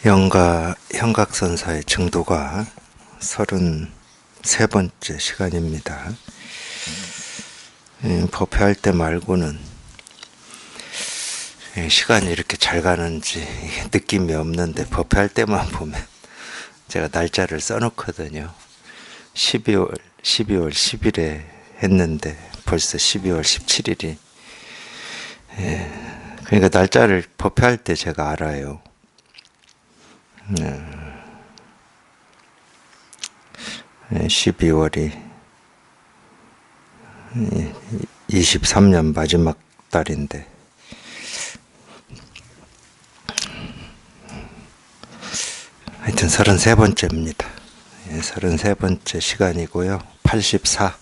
현각선사의 증도가 33번째 시간입니다. 법회할 때 말고는 시간이 이렇게 잘 가는지 느낌이 없는데, 법회할 때만 보면 제가 날짜를 써놓거든요. 12월 10일에 했는데 벌써 12월 17일이. 그러니까 날짜를 법회할 때 제가 알아요. 12월이 23년 마지막 달인데, 하여튼 33번째입니다. 33번째 시간이고요. 84.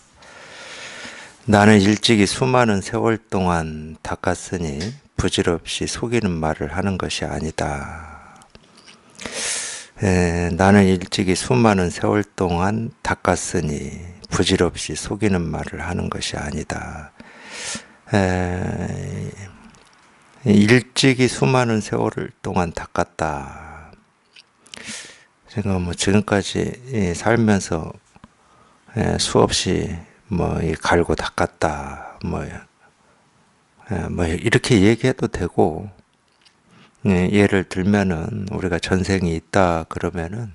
나는 일찍이 수많은 세월 동안 닦았으니 부질없이 속이는 말을 하는 것이 아니다. 나는 일찍이 수많은 세월 동안 닦았으니 부질없이 속이는 말을 하는 것이 아니다. 일찍이 수많은 세월을 동안 닦았다. 제가 지금까지 살면서 수없이 갈고 닦았다. 이렇게 얘기해도 되고, 예를 들면은 우리가 전생이 있다 그러면은요,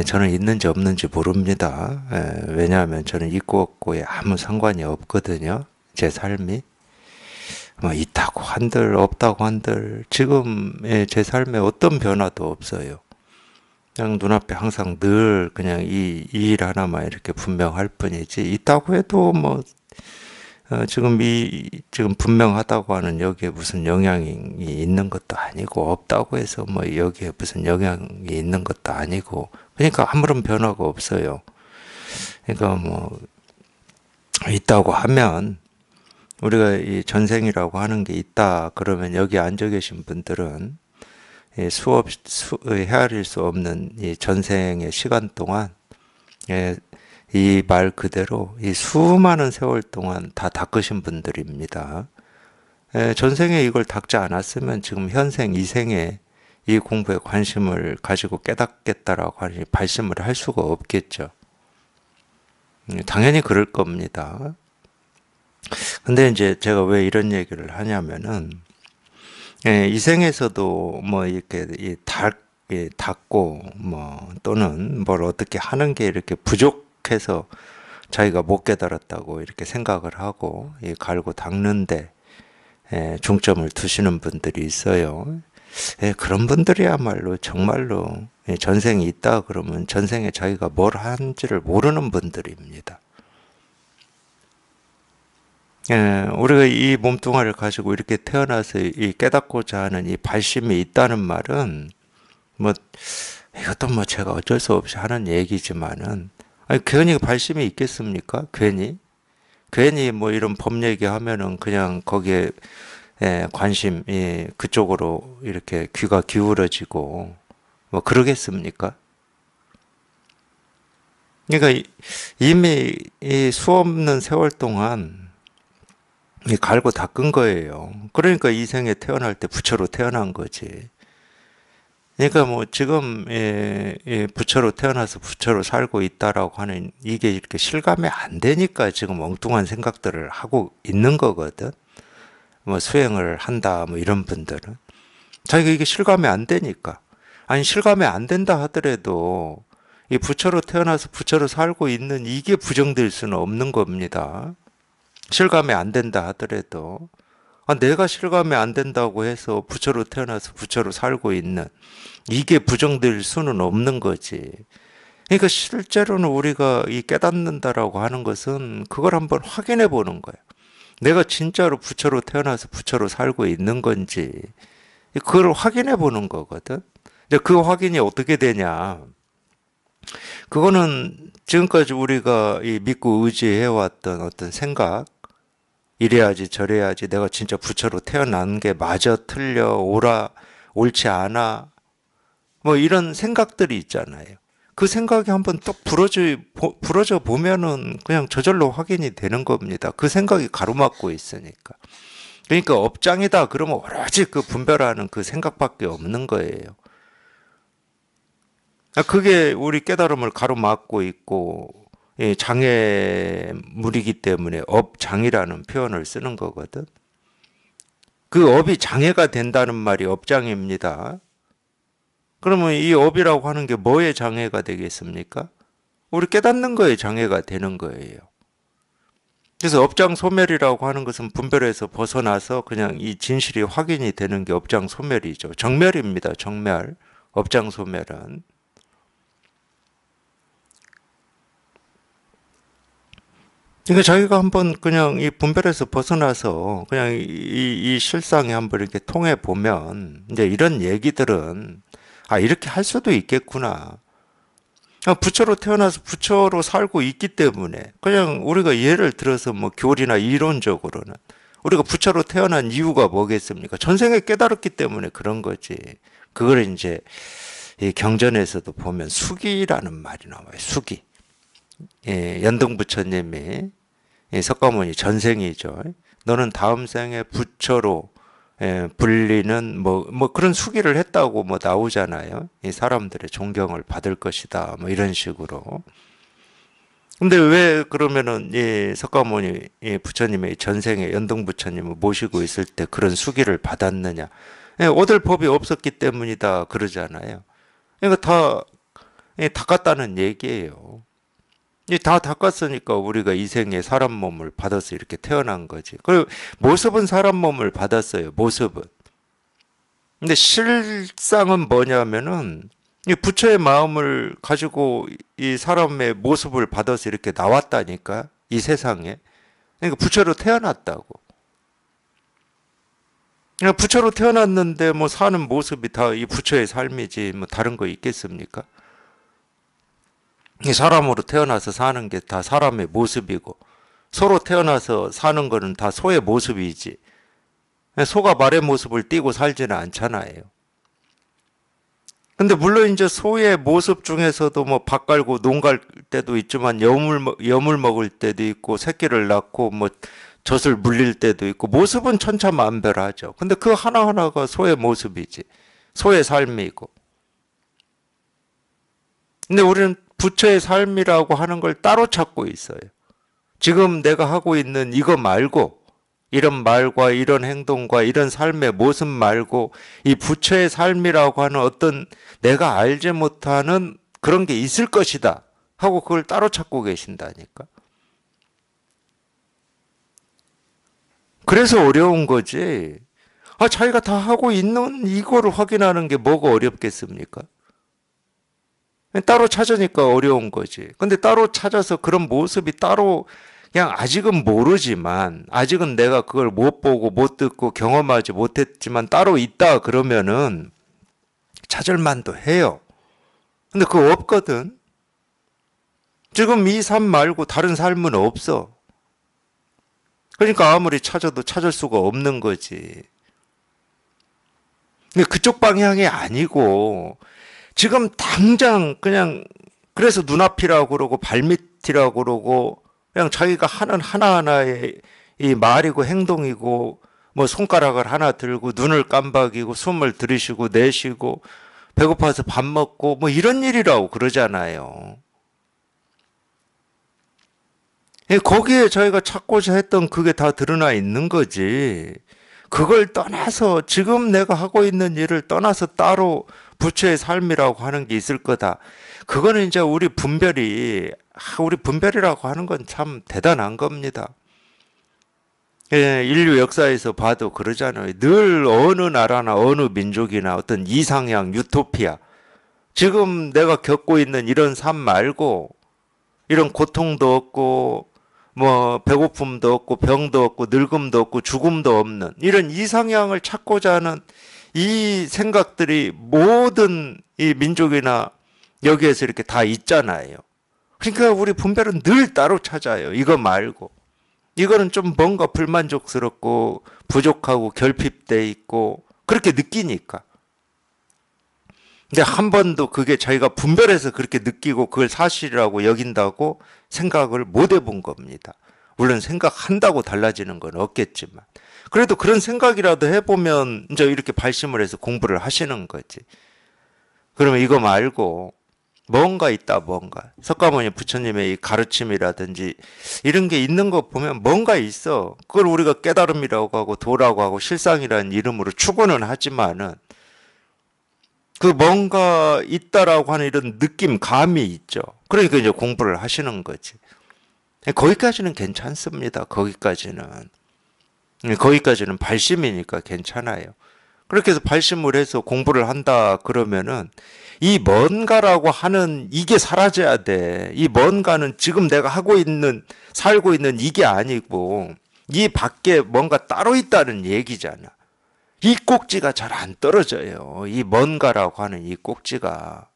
저는 있는지 없는지 모릅니다. 왜냐하면 저는 있고 없고에 아무 상관이 없거든요. 제 삶이 있다고 한들 없다고 한들 지금 제 삶에 어떤 변화도 없어요. 그냥 눈앞에 항상 늘 그냥 이 일 하나만 이렇게 분명할 뿐이지, 있다고 해도 지금 분명하다고 하는 여기에 무슨 영향이 있는 것도 아니고, 없다고 해서 여기에 무슨 영향이 있는 것도 아니고, 그러니까 아무런 변화가 없어요. 그러니까 있다고 하면, 우리가 이 전생이라고 하는 게 있다 그러면, 여기 앉아 계신 분들은 헤아릴 수 없는 이 전생의 시간 동안, 이 말 그대로 이 수많은 세월 동안 다 닦으신 분들입니다. 전생에 이걸 닦지 않았으면 지금 현생 이생에 이 공부에 관심을 가지고 깨닫겠다라고 하니 발심을 할 수가 없겠죠. 당연히 그럴 겁니다. 근데 이제 제가 왜 이런 얘기를 하냐면은, 이생에서도 이렇게 닦고 또는 뭘 어떻게 하는 게 이렇게 부족해서 자기가 못 깨달았다고 이렇게 생각을 하고 갈고 닦는데 중점을 두시는 분들이 있어요. 그런 분들이야말로 정말로 전생이 있다 그러면 전생에 자기가 뭘 한지를 모르는 분들입니다. 우리가 이 몸뚱아리를 가지고 이렇게 태어나서 이 깨닫고자 하는 이 발심이 있다는 말은, 이것도 제가 어쩔 수 없이 하는 얘기지만은, 아니, 괜히 발심이 있겠습니까? 괜히 이런 법 얘기하면은 그냥 거기에 관심이 그쪽으로 이렇게 귀가 기울어지고 그러겠습니까? 그러니까 이미 이 수없는 세월 동안 갈고 닦은 거예요. 그러니까 이 생에 태어날 때 부처로 태어난 거지. 그러니까 지금 부처로 태어나서 부처로 살고 있다라고 하는 이게 이렇게 실감이 안 되니까 지금 엉뚱한 생각들을 하고 있는 거거든. 수행을 한다 이런 분들은 자기가 이게 실감이 안 되니까. 아니, 실감이 안 된다 하더라도 이 부처로 태어나서 부처로 살고 있는 이게 부정될 수는 없는 겁니다. 실감이 안 된다 하더라도, 내가 실감이 안 된다고 해서 부처로 태어나서 부처로 살고 있는 이게 부정될 수는 없는 거지. 그러니까 실제로는 우리가 이 깨닫는다라고 하는 것은 그걸 한번 확인해 보는 거야. 내가 진짜로 부처로 태어나서 부처로 살고 있는 건지 그걸 확인해 보는 거거든. 근데 그 확인이 어떻게 되냐? 그거는 지금까지 우리가 이 믿고 의지해왔던 어떤 생각, 이래야지 저래야지, 내가 진짜 부처로 태어난 게 맞아 틀려 옳지 않아, 이런 생각들이 있잖아요. 그 생각이 한번 또 부러져 보면은 그냥 저절로 확인이 되는 겁니다. 그 생각이 가로막고 있으니까. 그러니까 업장이다 그러면 오로지 그 분별하는 그 생각밖에 없는 거예요. 그게 우리 깨달음을 가로막고 있고 장애물이기 때문에 업장이라는 표현을 쓰는 거거든. 그 업이 장애가 된다는 말이 업장입니다. 그러면 이 업이라고 하는 게 뭐에 장애가 되겠습니까? 우리 깨닫는 거에 장애가 되는 거예요. 그래서 업장 소멸이라고 하는 것은 분별에서 벗어나서 그냥 이 진실이 확인이 되는 게 업장 소멸이죠. 정멸입니다. 정멸. 업장 소멸은. 그러니까 자기가 한번 그냥 이 분별에서 벗어나서 그냥 이 실상에 한번 이렇게 통해 보면 이제 이런 얘기들은 이렇게 할 수도 있겠구나. 부처로 태어나서 부처로 살고 있기 때문에 그냥 우리가 예를 들어서 뭐 교리나 이론적으로는 우리가 부처로 태어난 이유가 뭐겠습니까? 전생에 깨달았기 때문에 그런 거지. 그걸 이제 이 경전에서도 보면 수기라는 말이 나와요. 수기. 연등 부처님이 석가모니 전생이죠. 너는 다음 생에 부처로 불리는 뭐 그런 수기를 했다고 뭐 나오잖아요. 이 사람들의 존경을 받을 것이다. 뭐 이런 식으로. 근데 왜 그러면은 이 석가모니 부처님의 전생에 연등 부처님을 모시고 있을 때 그런 수기를 받았느냐? 얻을 법이 없었기 때문이다 그러잖아요. 그러니까 다 닦았다는 얘기예요. 다 닦았으니까 우리가 이 생에 사람 몸을 받아서 이렇게 태어난 거지. 그리고 모습은 사람 몸을 받았어요. 모습은. 근데 실상은 뭐냐면은 이 부처의 마음을 가지고 이 사람의 모습을 받아서 이렇게 나왔다니까. 이 세상에. 그러니까 부처로 태어났다고. 그냥 부처로 태어났는데 뭐 사는 모습이 다 이 부처의 삶이지 뭐 다른 거 있겠습니까? 사람으로 태어나서 사는 게 다 사람의 모습이고 소로 태어나서 사는 거는 다 소의 모습이지. 소가 말의 모습을 띠고 살지는 않잖아요. 근데 물론 이제 소의 모습 중에서도 뭐 밥 갈고 농 갈 때도 있지만 여물 먹을 때도 있고 새끼를 낳고 뭐 젖을 물릴 때도 있고 모습은 천차만별하죠. 근데 그 하나하나가 소의 모습이지. 소의 삶이고. 근데 우리는 부처의 삶이라고 하는 걸 따로 찾고 있어요. 지금 내가 하고 있는 이거 말고 이런 말과 이런 행동과 이런 삶의 모습 말고 이 부처의 삶이라고 하는 어떤 내가 알지 못하는 그런 게 있을 것이다 하고 그걸 따로 찾고 계신다니까. 그래서 어려운 거지. 자기가 다 하고 있는 이거를 확인하는 게 뭐가 어렵겠습니까? 따로 찾으니까 어려운 거지. 근데 따로 찾아서 그런 모습이 따로 그냥 아직은 모르지만 아직은 내가 그걸 못 보고 못 듣고 경험하지 못했지만 따로 있다 그러면은 찾을 만도 해요. 근데 그거 없거든. 지금 이 삶 말고 다른 삶은 없어. 그러니까 아무리 찾아도 찾을 수가 없는 거지. 근데 그쪽 방향이 아니고 지금 당장 그냥 그래서 눈앞이라고 그러고 발밑이라고 그러고 그냥 자기가 하는 하나하나의 이 말이고 행동이고 뭐 손가락을 하나 들고 눈을 깜박이고 숨을 들이쉬고 내쉬고 배고파서 밥 먹고 뭐 이런 일이라고 그러잖아요. 거기에 저희가 찾고자 했던 그게 다 드러나 있는 거지. 그걸 떠나서 지금 내가 하고 있는 일을 떠나서 따로 부처의 삶이라고 하는 게 있을 거다. 그거는 이제 우리 분별이라고 하는 건 참 대단한 겁니다. 인류 역사에서 봐도 그러잖아요. 늘 어느 나라나 어느 민족이나 어떤 이상향, 유토피아. 지금 내가 겪고 있는 이런 삶 말고 이런 고통도 없고 뭐 배고픔도 없고 병도 없고 늙음도 없고 죽음도 없는 이런 이상향을 찾고자 하는 이 생각들이 모든 이 민족이나 여기에서 이렇게 다 있잖아요. 그러니까 우리 분별은 늘 따로 찾아요. 이거 말고. 이거는 좀 뭔가 불만족스럽고 부족하고 결핍돼 있고 그렇게 느끼니까. 근데 한 번도 그게 자기가 분별해서 그렇게 느끼고 그걸 사실이라고 여긴다고 생각을 못 해본 겁니다. 물론 생각한다고 달라지는 건 없겠지만. 그래도 그런 생각이라도 해보면 이제 이렇게 발심을 해서 공부를 하시는 거지. 그러면 이거 말고 뭔가 있다, 뭔가. 석가모니 부처님의 이 가르침이라든지 이런 게 있는 거 보면 뭔가 있어. 그걸 우리가 깨달음이라고 하고 도라고 하고 실상이라는 이름으로 추구는 하지만은 그 뭔가 있다라고 하는 이런 느낌, 감이 있죠. 그러니까 이제 공부를 하시는 거지. 거기까지는 괜찮습니다. 거기까지는. 거기까지는 발심이니까 괜찮아요. 그렇게 해서 발심을 해서 공부를 한다 그러면은 이 뭔가라고 하는 이게 사라져야 돼. 이 뭔가는 지금 내가 하고 있는, 살고 있는 이게 아니고 이 밖에 뭔가 따로 있다는 얘기잖아. 이 꼭지가 잘 안 떨어져요. 이 뭔가라고 하는 이 꼭지가.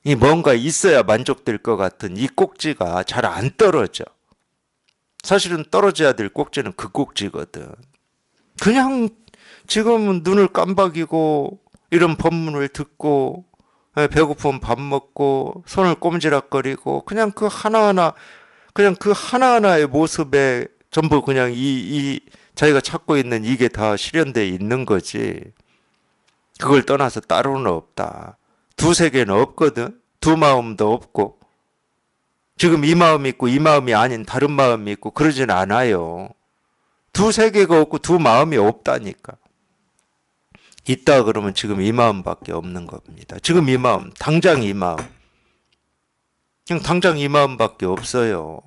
이 뭔가 있어야 만족될 것 같은 이 꼭지가 잘 안 떨어져. 사실은 떨어져야 될 꼭지는 그 꼭지거든. 그냥 지금 눈을 깜박이고 이런 법문을 듣고 배고프면 밥 먹고 손을 꼼지락거리고 그냥 그 하나하나 그냥 그 하나하나의 모습에 전부 그냥 이 자기가 찾고 있는 이게 다 실현되어 있는 거지. 그걸 떠나서 따로는 없다. 두세 개는 없거든. 두 마음도 없고 지금 이 마음이 있고 이 마음이 아닌 다른 마음이 있고 그러진 않아요. 두세 개가 없고 두 마음이 없다니까. 있다 그러면 지금 이 마음밖에 없는 겁니다. 지금 이 마음, 당장 이 마음. 그냥 당장 이 마음밖에 없어요.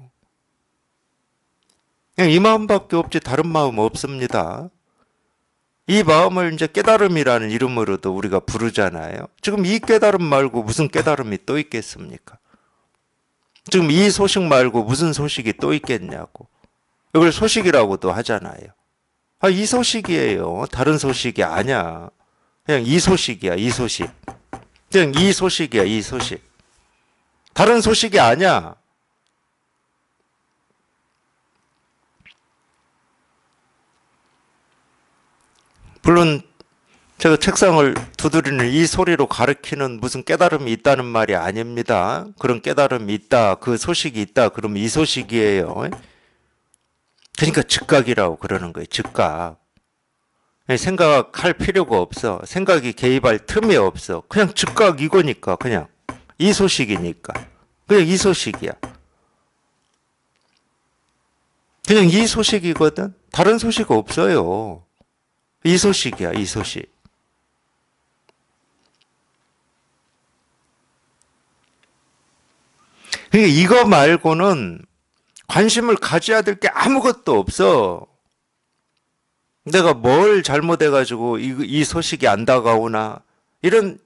그냥 이 마음밖에 없지 다른 마음 없습니다. 이 마음을 이제 깨달음이라는 이름으로도 우리가 부르잖아요. 지금 이 깨달음 말고 무슨 깨달음이 또 있겠습니까? 지금 이 소식 말고 무슨 소식이 또 있겠냐고. 이걸 소식이라고도 하잖아요. 아, 이 소식이에요. 다른 소식이 아니야. 그냥 이 소식이야, 이 소식. 그냥 이 소식이야, 이 소식. 다른 소식이 아니야. 물론 제가 책상을 두드리는 이 소리로 가리키는 무슨 깨달음이 있다는 말이 아닙니다. 그런 깨달음이 있다, 그 소식이 있다, 그러면 이 소식이에요. 그러니까 즉각이라고 그러는 거예요. 즉각. 생각할 필요가 없어. 생각이 개입할 틈이 없어. 그냥 즉각 이거니까 그냥 이 소식이니까. 그냥 이 소식이야. 그냥 이 소식이거든. 다른 소식 없어요. 이 소식이야, 이 소식. 그러니까 이거 말고는 관심을 가져야 될 게 아무것도 없어. 내가 뭘 잘못해가지고 이 소식이 안 다가오나 이런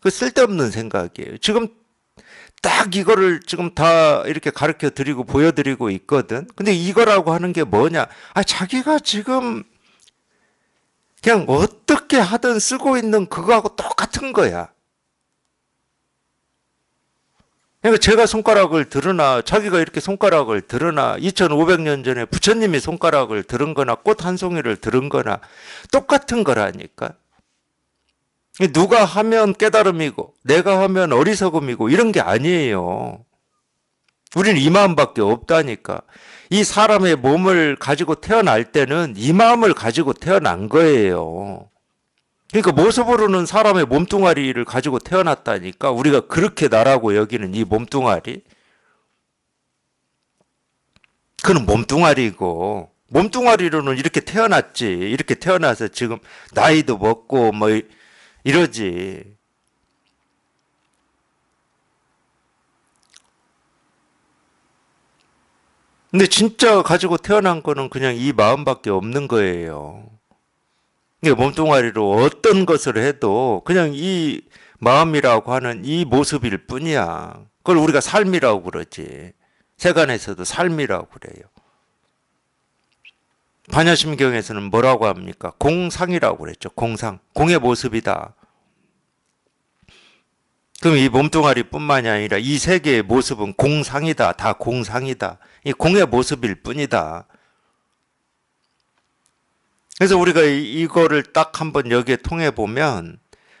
그 쓸데없는 생각이에요. 지금 딱 이거를 지금 다 이렇게 가르쳐 드리고 보여드리고 있거든. 근데 이거라고 하는 게 뭐냐? 아, 자기가 지금 그냥 어떻게 하든 쓰고 있는 그거하고 똑같은 거야. 그러니까 제가 손가락을 들으나 자기가 이렇게 손가락을 들으나 2500년 전에 부처님이 손가락을 들은 거나 꽃 한 송이를 들은 거나 똑같은 거라니까. 누가 하면 깨달음이고 내가 하면 어리석음이고 이런 게 아니에요. 우리는 이 마음밖에 없다니까. 이 사람의 몸을 가지고 태어날 때는 이 마음을 가지고 태어난 거예요. 그러니까 모습으로는 사람의 몸뚱아리를 가지고 태어났다니까. 우리가 그렇게 나라고 여기는 이 몸뚱아리. 그는 몸뚱아리고 몸뚱아리로는 이렇게 태어났지. 이렇게 태어나서 지금 나이도 먹고 뭐 이러지. 근데 진짜 가지고 태어난 거는 그냥 이 마음밖에 없는 거예요. 몸뚱아리로 어떤 것을 해도 그냥 이 마음이라고 하는 이 모습일 뿐이야. 그걸 우리가 삶이라고 그러지. 세간에서도 삶이라고 그래요. 반야심경에서는 뭐라고 합니까? 공상이라고 그랬죠. 공상. 공의 모습이다. 그럼 이 몸뚱아리뿐만이 아니라 이 세계의 모습은 공상이다. 다 공상이다. 이 공의 모습일 뿐이다. 그래서 우리가 이거를 딱 한번 여기에 통해 보면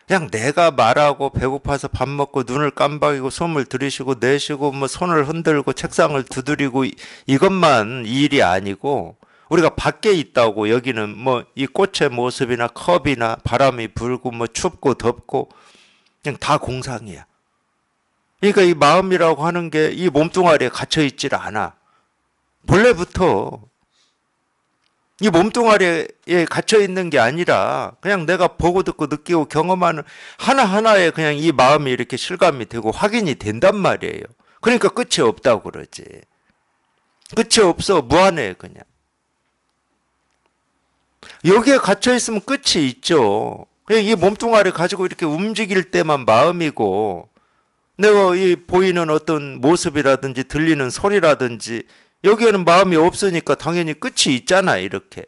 그냥 내가 말하고 배고파서 밥 먹고 눈을 깜박이고 숨을 들이쉬고 내쉬고 뭐 손을 흔들고 책상을 두드리고 이것만 일이 아니고 우리가 밖에 있다고 여기는 뭐 이 꽃의 모습이나 컵이나 바람이 불고 뭐 춥고 덥고 그냥 다 공상이야. 그러니까 이 마음이라고 하는 게 이 몸뚱아리에 갇혀 있질 않아. 본래부터 이 몸뚱아리에 갇혀 있는 게 아니라 그냥 내가 보고 듣고 느끼고 경험하는 하나하나에 그냥 이 마음이 이렇게 실감이 되고 확인이 된단 말이에요. 그러니까 끝이 없다고 그러지. 끝이 없어. 무한해 그냥. 여기에 갇혀 있으면 끝이 있죠. 그냥 이 몸뚱아리 가지고 이렇게 움직일 때만 마음이고 내가 이 보이는 어떤 모습이라든지 들리는 소리라든지 여기에는 마음이 없으니까 당연히 끝이 있잖아. 이렇게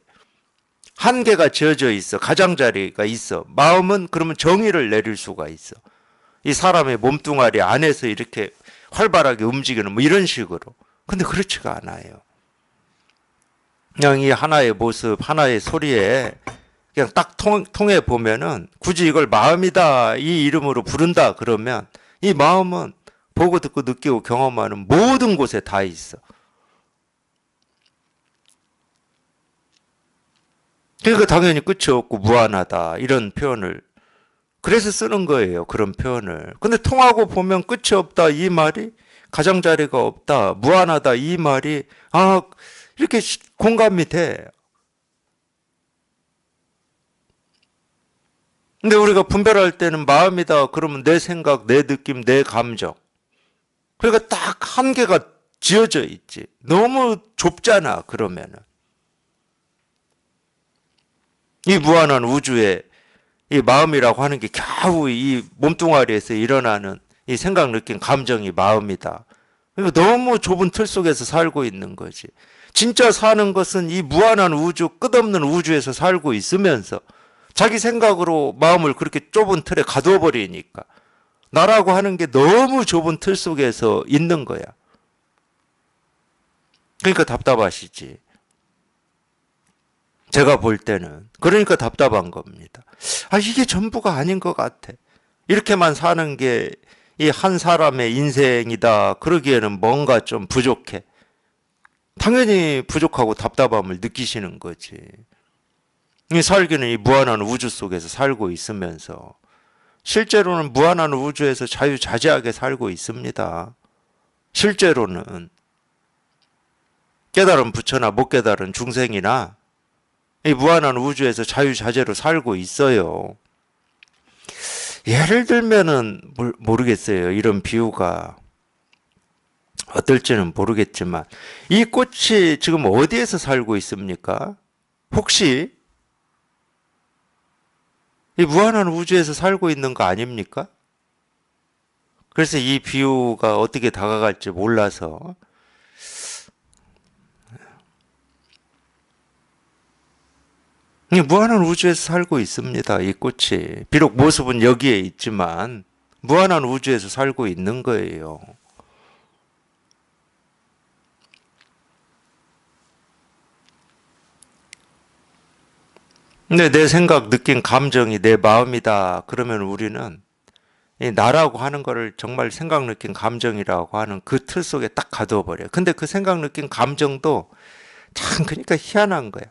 한계가 지어져 있어. 가장자리가 있어. 마음은 그러면 정의를 내릴 수가 있어. 이 사람의 몸뚱아리 안에서 이렇게 활발하게 움직이는 뭐 이런 식으로. 근데 그렇지가 않아요. 그냥 이 하나의 모습, 하나의 소리에 그냥 딱 통해 보면은 굳이 이걸 마음이다 이 이름으로 부른다 그러면 이 마음은 보고 듣고 느끼고 경험하는 모든 곳에 다 있어. 그러니까 당연히 끝이 없고 무한하다 이런 표현을 그래서 쓰는 거예요. 그런 표현을. 근데 통하고 보면 끝이 없다 이 말이 가장자리가 없다 무한하다 이 말이 이렇게 공감이 돼. 근데 우리가 분별할 때는 마음이다 그러면 내 생각, 내 느낌, 내 감정. 그러니까 딱 한계가 지어져 있지. 너무 좁잖아 그러면은. 이 무한한 우주에 이 마음이라고 하는 게 겨우 이 몸뚱아리에서 일어나는 이 생각, 느낌, 감정이 마음이다. 그러니까 너무 좁은 틀 속에서 살고 있는 거지. 진짜 사는 것은 이 무한한 우주, 끝없는 우주에서 살고 있으면서 자기 생각으로 마음을 그렇게 좁은 틀에 가두어 버리니까 나라고 하는 게 너무 좁은 틀 속에서 있는 거야. 그러니까 답답하시지. 제가 볼 때는. 그러니까 답답한 겁니다. 이게 전부가 아닌 것 같아. 이렇게만 사는 게 이 한 사람의 인생이다. 그러기에는 뭔가 좀 부족해. 당연히 부족하고 답답함을 느끼시는 거지. 이 살기는 이 무한한 우주 속에서 살고 있으면서 실제로는 무한한 우주에서 자유자재하게 살고 있습니다. 실제로는 깨달은 부처나 못 깨달은 중생이나 이 무한한 우주에서 자유자재로 살고 있어요. 예를 들면은 모르겠어요. 이런 비유가 어떨지는 모르겠지만 이 꽃이 지금 어디에서 살고 있습니까? 혹시 이 무한한 우주에서 살고 있는 거 아닙니까? 그래서 이 비유가 어떻게 다가갈지 몰라서 무한한 우주에서 살고 있습니다. 이 꽃이. 비록 모습은 여기에 있지만 무한한 우주에서 살고 있는 거예요. 근데 내 생각, 느낀 감정이 내 마음이다. 그러면 우리는 이 나라고 하는 거를 정말 생각, 느낀 감정이라고 하는 그 틀 속에 딱 가두어 버려요. 근데 그 생각, 느낀 감정도 참 그러니까 희한한 거야.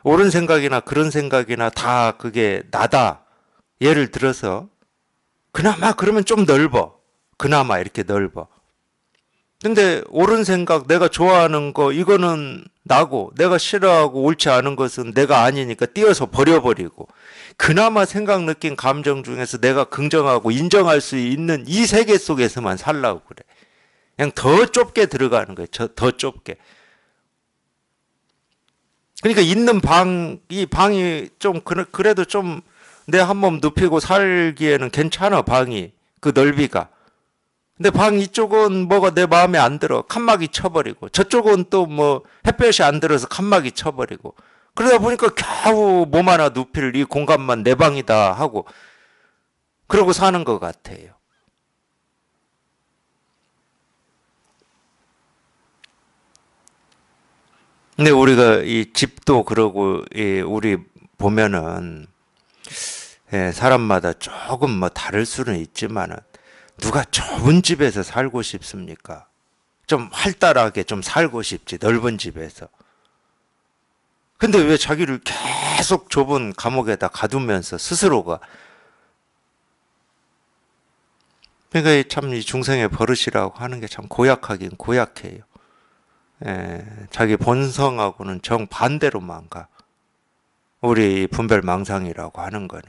옳은 생각이나 그런 생각이나 다 그게 나다. 예를 들어서 그나마 그러면 좀 넓어. 그나마 이렇게 넓어. 근데 옳은 생각, 내가 좋아하는 거 이거는 나고 내가 싫어하고 옳지 않은 것은 내가 아니니까 띄어서 버려버리고 그나마 생각, 느낀 감정 중에서 내가 긍정하고 인정할 수 있는 이 세계 속에서만 살라고 그래. 그냥 더 좁게 들어가는 거예요. 더 좁게. 그러니까 있는 이 방이 좀 그래도 좀 내 한 몸 눕히고 살기에는 괜찮아 방이 그 넓이가. 근데 방 이쪽은 뭐가 내 마음에 안 들어 칸막이 쳐버리고 저쪽은 또 뭐 햇볕이 안 들어서 칸막이 쳐버리고 그러다 보니까 겨우 몸 하나 눕힐 이 공간만 내 방이다 하고 그러고 사는 것 같아요. 근데 우리가 이 집도 그러고 우리 보면은 예, 사람마다 조금 뭐 다를 수는 있지만은 누가 좁은 집에서 살고 싶습니까? 좀 활달하게 좀 살고 싶지, 넓은 집에서. 근데 왜 자기를 계속 좁은 감옥에다 가두면서 스스로가, 그러니까 참 이 중생의 버릇이라고 하는 게 참 고약하긴 고약해요. 예, 자기 본성하고는 정반대로만 가. 우리 분별망상이라고 하는 거는.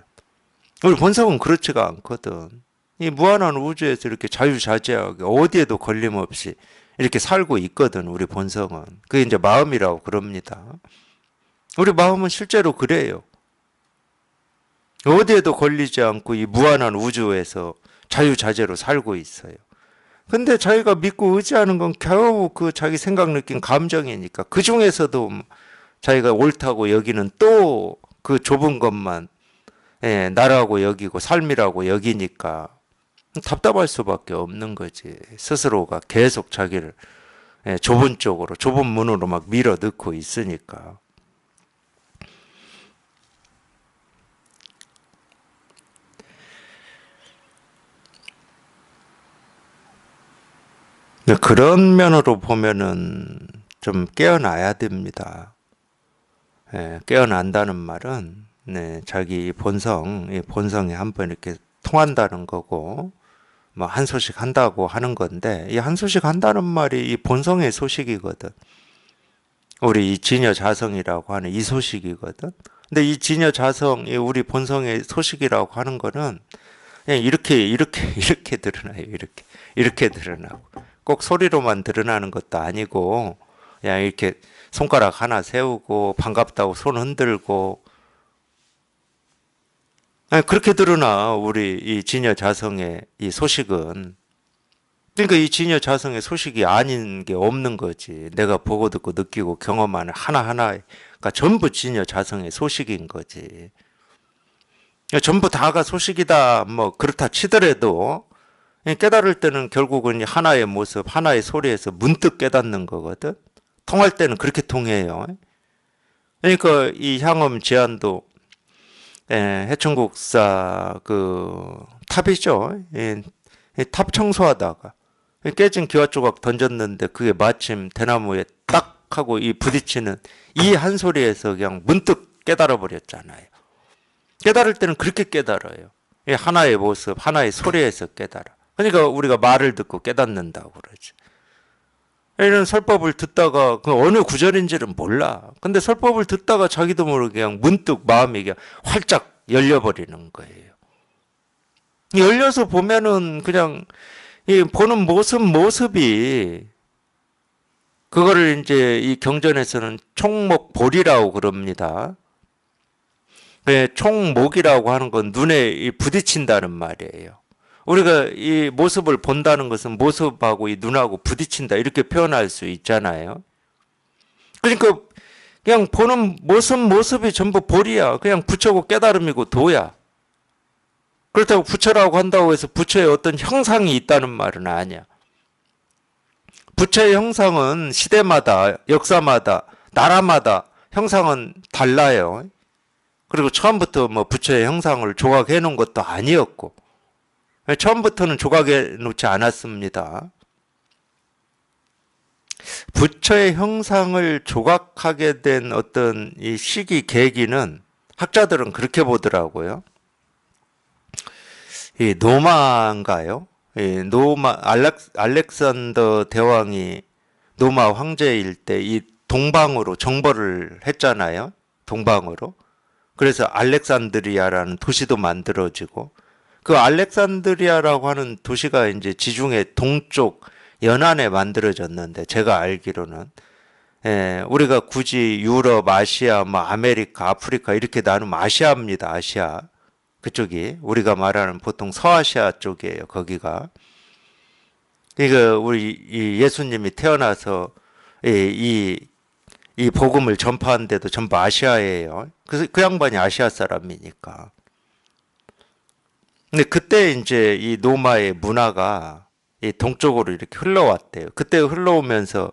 우리 본성은 그렇지가 않거든. 이 무한한 우주에서 이렇게 자유자재하게 어디에도 걸림없이 이렇게 살고 있거든, 우리 본성은. 그게 이제 마음이라고 그럽니다. 우리 마음은 실제로 그래요. 어디에도 걸리지 않고 이 무한한 우주에서 자유자재로 살고 있어요. 근데 자기가 믿고 의지하는 건 겨우 그 자기 생각, 느낀 감정이니까 그 중에서도 자기가 옳다고 여기는 또 그 좁은 것만 예, 나라고 여기고 삶이라고 여기니까 답답할 수밖에 없는 거지. 스스로가 계속 자기를 예, 좁은 쪽으로, 좁은 문으로 막 밀어 넣고 있으니까. 그런 면으로 보면은 좀 깨어나야 됩니다. 예, 깨어난다는 말은 네, 자기 본성, 이 본성이 한번 이렇게 통한다는 거고, 뭐 한 소식 한다고 하는 건데, 이 한 소식 한다는 말이 이 본성의 소식이거든. 우리 이 진여자성이라고 하는 이 소식이거든. 근데 이 진여자성, 이 우리 본성의 소식이라고 하는 거는 그냥 이렇게 드러나요. 이렇게 드러나고. 꼭 소리로만 드러나는 것도 아니고, 그냥 이렇게 손가락 하나 세우고, 반갑다고 손 흔들고, 아니, 그렇게 드러나, 우리 이 진여자성의 이 소식은. 그러니까 이 진여자성의 소식이 아닌 게 없는 거지. 내가 보고 듣고 느끼고 경험하는 하나하나가 전부 진여자성의 소식인 거지. 전부 다가 소식이다, 뭐, 그렇다 치더라도, 깨달을 때는 결국은 하나의 모습, 하나의 소리에서 문득 깨닫는 거거든. 통할 때는 그렇게 통해요. 그러니까 이 향엄 제안도 해충국사 그 탑이죠. 탑 청소하다가 깨진 기와 조각 던졌는데 그게 마침 대나무에 딱 하고 이 부딪히는 이 한 소리에서 그냥 문득 깨달아 버렸잖아요. 깨달을 때는 그렇게 깨달아요. 하나의 모습, 하나의 소리에서 깨달아. 그러니까 우리가 말을 듣고 깨닫는다고 그러지. 이런 설법을 듣다가 그 어느 구절인지는 몰라. 근데 설법을 듣다가 자기도 모르게 그냥 문득 마음이 그냥 활짝 열려버리는 거예요. 열려서 보면은 그냥 이 보는 모습이 그거를 이제 이 경전에서는 총목볼이라고 그럽니다. 총목이라고 하는 건 눈에 부딪힌다는 말이에요. 우리가 이 모습을 본다는 것은 모습하고 이 눈하고 부딪힌다 이렇게 표현할 수 있잖아요. 그러니까 그냥 보는 모습이 전부 볼이야. 그냥 부처고 깨달음이고 도야. 그렇다고 부처라고 한다고 해서 부처의 어떤 형상이 있다는 말은 아니야. 부처의 형상은 시대마다, 역사마다, 나라마다 형상은 달라요. 그리고 처음부터 뭐 부처의 형상을 조각해 놓은 것도 아니었고, 처음부터는 조각해 놓지 않았습니다. 부처의 형상을 조각하게 된 어떤 이 시기 계기는 학자들은 그렇게 보더라고요. 이 노마인가요? 이 노마 알렉산더 대왕이 노마 황제일 때 이 동방으로 정벌을 했잖아요. 동방으로. 그래서 알렉산드리아라는 도시도 만들어지고 그 알렉산드리아라고 하는 도시가 이제 지중해 동쪽 연안에 만들어졌는데 제가 알기로는 우리가 굳이 유럽, 아시아, 뭐 아메리카, 아프리카 이렇게 나누면 아시아입니다. 아시아. 그쪽이 우리가 말하는 보통 서아시아 쪽이에요. 거기가. 그러니까 우리 이 예수님이 태어나서 이 복음을 전파한 데도 전부 아시아예요. 그래서 그 양반이 아시아 사람이니까. 근데 그때 이제 이 노마의 문화가 이 동쪽으로 이렇게 흘러왔대요. 그때 흘러오면서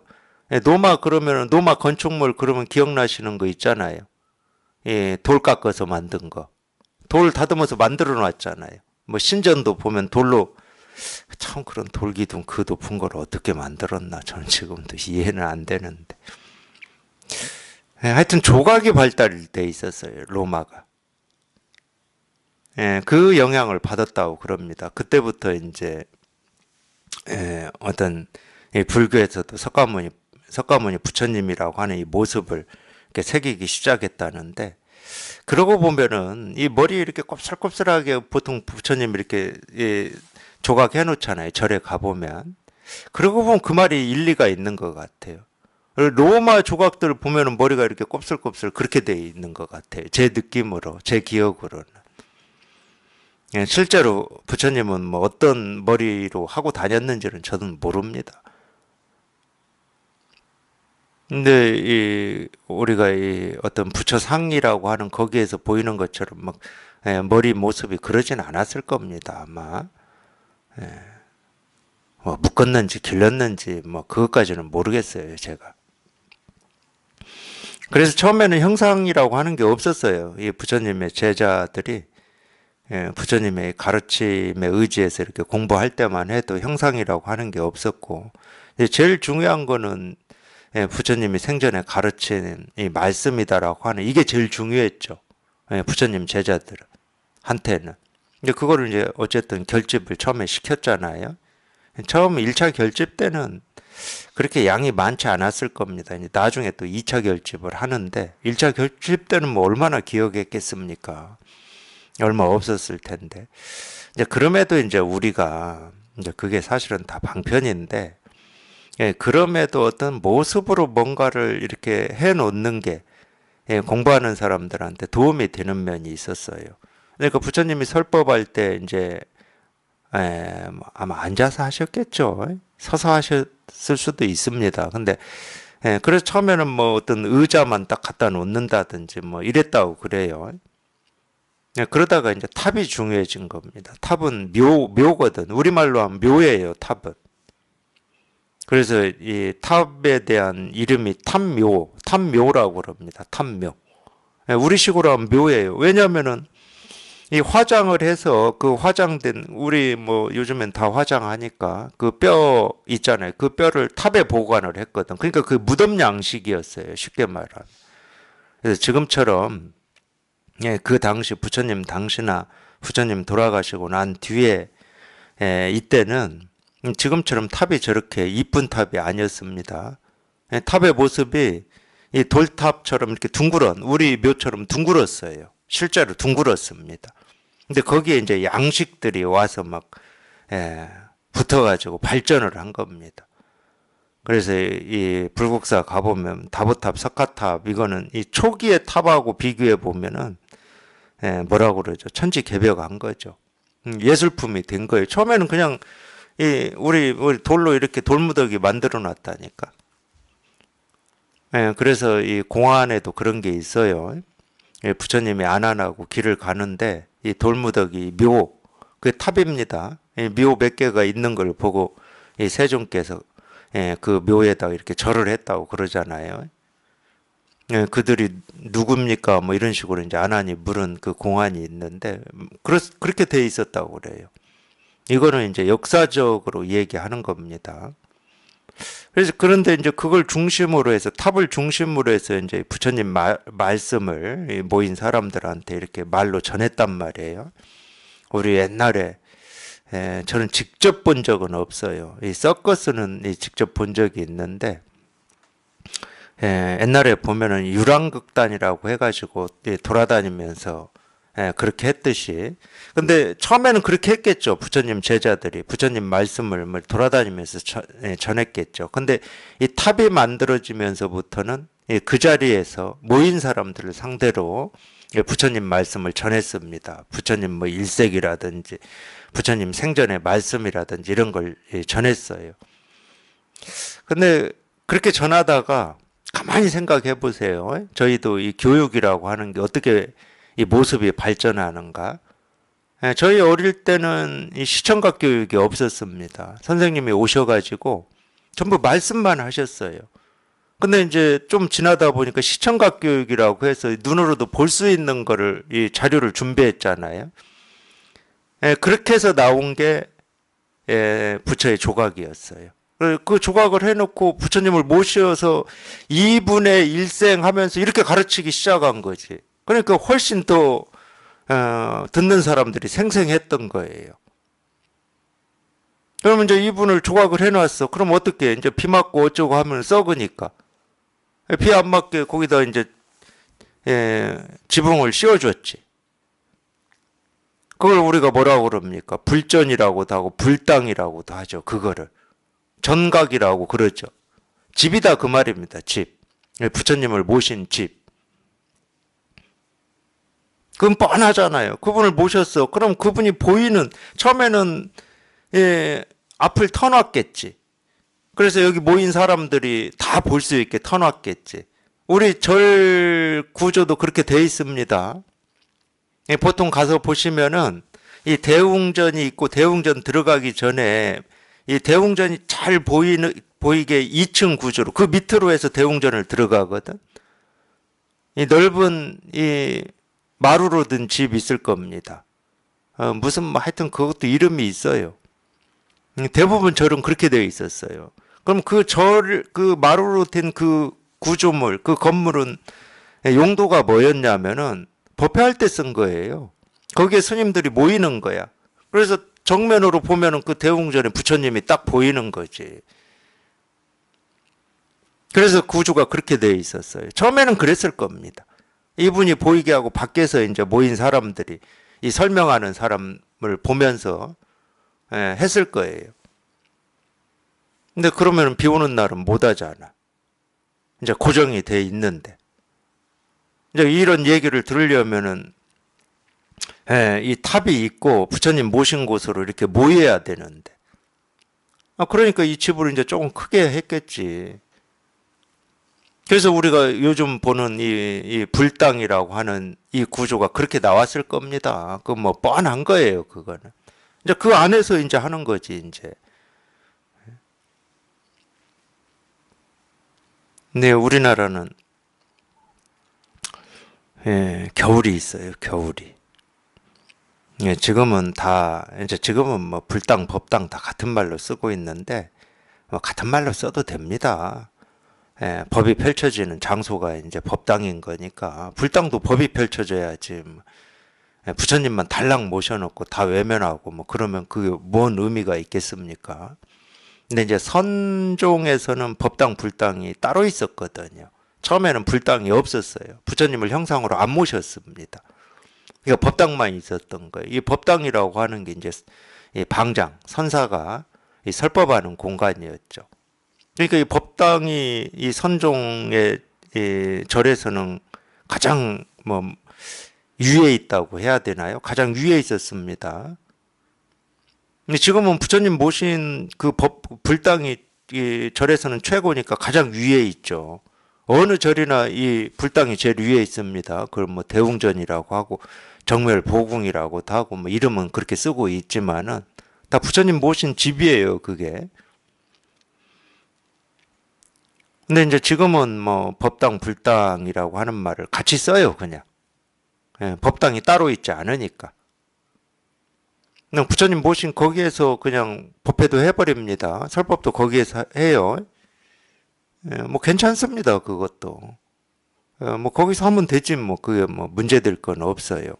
노마 그러면은 노마 건축물 그러면 기억나시는 거 있잖아요. 돌 깎아서 만든 거. 돌 다듬어서 만들어 놨잖아요. 뭐 신전도 보면 돌로 참 그런 돌기둥 그 높은 걸 어떻게 만들었나 저는 지금도 이해는 안 되는데. 하여튼 조각이 발달돼 있었어요. 로마가. 그 영향을 받았다고 그럽니다. 그때부터 이제 어떤 불교에서도 석가모니 부처님이라고 하는 이 모습을 이렇게 새기기 시작했다는데, 그러고 보면은 이 머리 이렇게 곱슬곱슬하게 보통 부처님 이렇게 조각해 놓잖아요. 절에 가보면. 그러고 보면 그 말이 일리가 있는 것 같아요. 로마 조각들을 보면은 머리가 이렇게 곱슬곱슬 그렇게 돼 있는 것 같아요. 제 느낌으로, 제 기억으로는. 실제로 부처님은 뭐 어떤 머리로 하고 다녔는지는 저는 모릅니다. 근데 우리가 어떤 부처 상이라고 하는 거기에서 보이는 것처럼 막 머리 모습이 그러진 않았을 겁니다. 아마 뭐 묶었는지 길렀는지 뭐 그것까지는 모르겠어요, 제가. 그래서 처음에는 형상이라고 하는 게 없었어요. 이 부처님의 제자들이 부처님의 가르침에 의지해서 이렇게 공부할 때만 해도 형상이라고 하는 게 없었고, 제일 중요한 거는 부처님이 생전에 가르친 이 말씀이다라고 하는 이게 제일 중요했죠. 부처님 제자들은 한테는. 근데 그거를 이제 어쨌든 결집을 처음에 시켰잖아요. 처음 1차 결집 때는 그렇게 양이 많지 않았을 겁니다. 이제 나중에 또 2차 결집을 하는데 1차 결집 때는 뭐 얼마나 기억했겠습니까? 얼마 없었을 텐데. 이제 그럼에도 이제 우리가 이제 그게 사실은 다 방편인데, 그럼에도 어떤 모습으로 뭔가를 이렇게 해 놓는 게 공부하는 사람들한테 도움이 되는 면이 있었어요. 그러니까 부처님이 설법할 때 이제 뭐 아마 앉아서 하셨겠죠. 서서 하셨을 수도 있습니다. 근데 그래서 처음에는 뭐 어떤 의자만 딱 갖다 놓는다든지 뭐 이랬다고 그래요. 그러다가 이제 탑이 중요해진 겁니다. 탑은 묘거든. 우리말로 하면 묘예요, 탑은. 그래서 이 탑에 대한 이름이 탑묘라고 그럽니다. 탑묘. 우리식으로 하면 묘예요. 왜냐면은 이 화장을 해서 그 화장된, 우리 뭐 요즘엔 다 화장하니까 그 뼈 있잖아요. 그 뼈를 탑에 보관을 했거든. 그러니까 그 무덤 양식이었어요. 쉽게 말하면. 그래서 지금처럼 그 당시 부처님 당시나 부처님 돌아가시고 난 뒤에 이때는 지금처럼 탑이 저렇게 이쁜 탑이 아니었습니다. 탑의 모습이 이 돌탑처럼 이렇게 우리 묘처럼 둥글었어요. 실제로 둥글었습니다. 근데 거기에 이제 양식들이 와서 막 붙어가지고 발전을 한 겁니다. 그래서 이 불국사 가보면 다보탑, 석가탑 이거는 이 초기의 탑하고 비교해 보면은 뭐라고 그러죠? 천지개벽한 거죠. 예술품이 된 거예요. 처음에는 그냥 우리 돌로 이렇게 돌무더기 만들어 놨다니까. 그래서 이 공안에도 그런 게 있어요. 부처님이 안안하고 길을 가는데 이 돌무더기 그 탑입니다. 묘 몇 개가 있는 걸 보고 이 세종께서 그 묘에다가 이렇게 절을 했다고 그러잖아요. 그들이 누굽니까? 뭐 이런 식으로 이제 안안이 물은 그 공안이 있는데 그렇게 돼 있었다고 그래요. 이거는 이제 역사적으로 얘기하는 겁니다. 그래서 그런데 이제 그걸 중심으로 해서 탑을 중심으로 해서 이제 부처님 말씀을 모인 사람들한테 이렇게 말로 전했단 말이에요. 우리 옛날에 저는 직접 본 적은 없어요. 이 서커스는 직접 본 적이 있는데 옛날에 보면은 유랑극단이라고 해가지고 돌아다니면서 그렇게 했듯이. 근데 처음에는 그렇게 했겠죠. 부처님 제자들이 부처님 말씀을 돌아다니면서 전했겠죠. 근데 이 탑이 만들어지면서부터는 그 자리에서 모인 사람들을 상대로 부처님 말씀을 전했습니다. 부처님 뭐 일색이라든지 부처님 생전의 말씀이라든지 이런 걸 전했어요. 근데 그렇게 전하다가 가만히 생각해 보세요. 저희도 이 교육이라고 하는 게 어떻게 이 모습이 발전하는가. 저희 어릴 때는 이 시청각 교육이 없었습니다. 선생님이 오셔가지고 전부 말씀만 하셨어요. 근데 이제 좀 지나다 보니까 시청각 교육이라고 해서 눈으로도 볼 수 있는 거를 이 자료를 준비했잖아요. 예, 그렇게 해서 나온 게 부처의 조각이었어요. 그 조각을 해놓고 부처님을 모셔서 이분의 일생 하면서 이렇게 가르치기 시작한 거지. 그러니까 훨씬 더 듣는 사람들이 생생했던 거예요. 그러면 이제 이분을 조각을 해놨어. 그럼 어떻게 이제 비 맞고 어쩌고 하면 썩으니까 비 안 맞게 거기다 이제 지붕을 씌워줬지. 그걸 우리가 뭐라고 그럽니까? 불전이라고도 하고 불당이라고도 하죠. 그거를 전각이라고 그러죠. 집이다 그 말입니다. 집. 부처님을 모신 집. 그건 뻔하잖아요. 그분을 모셨어. 그럼 그분이 보이는 처음에는 앞을 터놨겠지. 그래서 여기 모인 사람들이 다 볼 수 있게 터놨겠지. 우리 절 구조도 그렇게 돼 있습니다. 보통 가서 보시면은 이 대웅전이 있고 대웅전 들어가기 전에 이 대웅전이 잘 보이게 2층 구조로 그 밑으로 해서 대웅전을 들어가거든. 이 넓은 이 마루로 든 집 있을 겁니다. 무슨 뭐 하여튼 그것도 이름이 있어요. 대부분 절은 그렇게 되어 있었어요. 그럼 그 마루로 된 그 구조물, 그 건물은 용도가 뭐였냐면은 법회할 때 쓴 거예요. 거기에 스님들이 모이는 거야. 그래서 정면으로 보면은 그 대웅전에 부처님이 딱 보이는 거지. 그래서 구조가 그렇게 되어 있었어요. 처음에는 그랬을 겁니다. 이분이 보이게 하고 밖에서 이제 모인 사람들이 이 설명하는 사람을 보면서 했을 거예요. 근데 그러면 비 오는 날은 못 하잖아. 이제 고정이 돼 있는데. 이제 이런 얘기를 들으려면은 이 탑이 있고 부처님 모신 곳으로 이렇게 모여야 되는데. 그러니까 이 집을 이제 조금 크게 했겠지. 그래서 우리가 요즘 보는 이 불당이라고 하는 이 구조가 그렇게 나왔을 겁니다. 그 뭐 뻔한 거예요, 그거는. 이제 그 안에서 이제 하는 거지, 이제. 네, 우리나라는 겨울이 있어요, 겨울이. 지금은 지금은 뭐 불당, 법당 다 같은 말로 쓰고 있는데, 뭐 같은 말로 써도 됩니다. 법이 펼쳐지는 장소가 이제 법당인 거니까, 불당도 법이 펼쳐져야지. 부처님만 달랑 모셔놓고 다 외면하고 뭐 그러면 그게 뭔 의미가 있겠습니까? 근데 이제 선종에서는 법당, 불당이 따로 있었거든요. 처음에는 불당이 없었어요. 부처님을 형상으로 안 모셨습니다. 그러니까 법당만 있었던 거예요. 이 법당이라고 하는 게 이제 이 방장, 선사가 이 설법하는 공간이었죠. 그러니까 이 법당이 이 선종의 이 절에서는 가장 뭐 위에 있다고 해야 되나요? 가장 위에 있었습니다. 근데 지금은 부처님 모신 그 불당이 이 절에서는 최고니까 가장 위에 있죠. 어느 절이나 이 불당이 제일 위에 있습니다. 그걸 뭐 대웅전이라고 하고 정멸보궁이라고도 하고 뭐 이름은 그렇게 쓰고 있지만은 다 부처님 모신 집이에요, 그게. 근데 이제 지금은 뭐 법당, 불당이라고 하는 말을 같이 써요, 그냥. 법당이 따로 있지 않으니까. 그냥 부처님 모신 거기에서 그냥 법회도 해버립니다. 설법도 거기에서 해요. 뭐 괜찮습니다, 그것도. 뭐 거기서 하면 되지, 뭐 그게 뭐 문제될 건 없어요.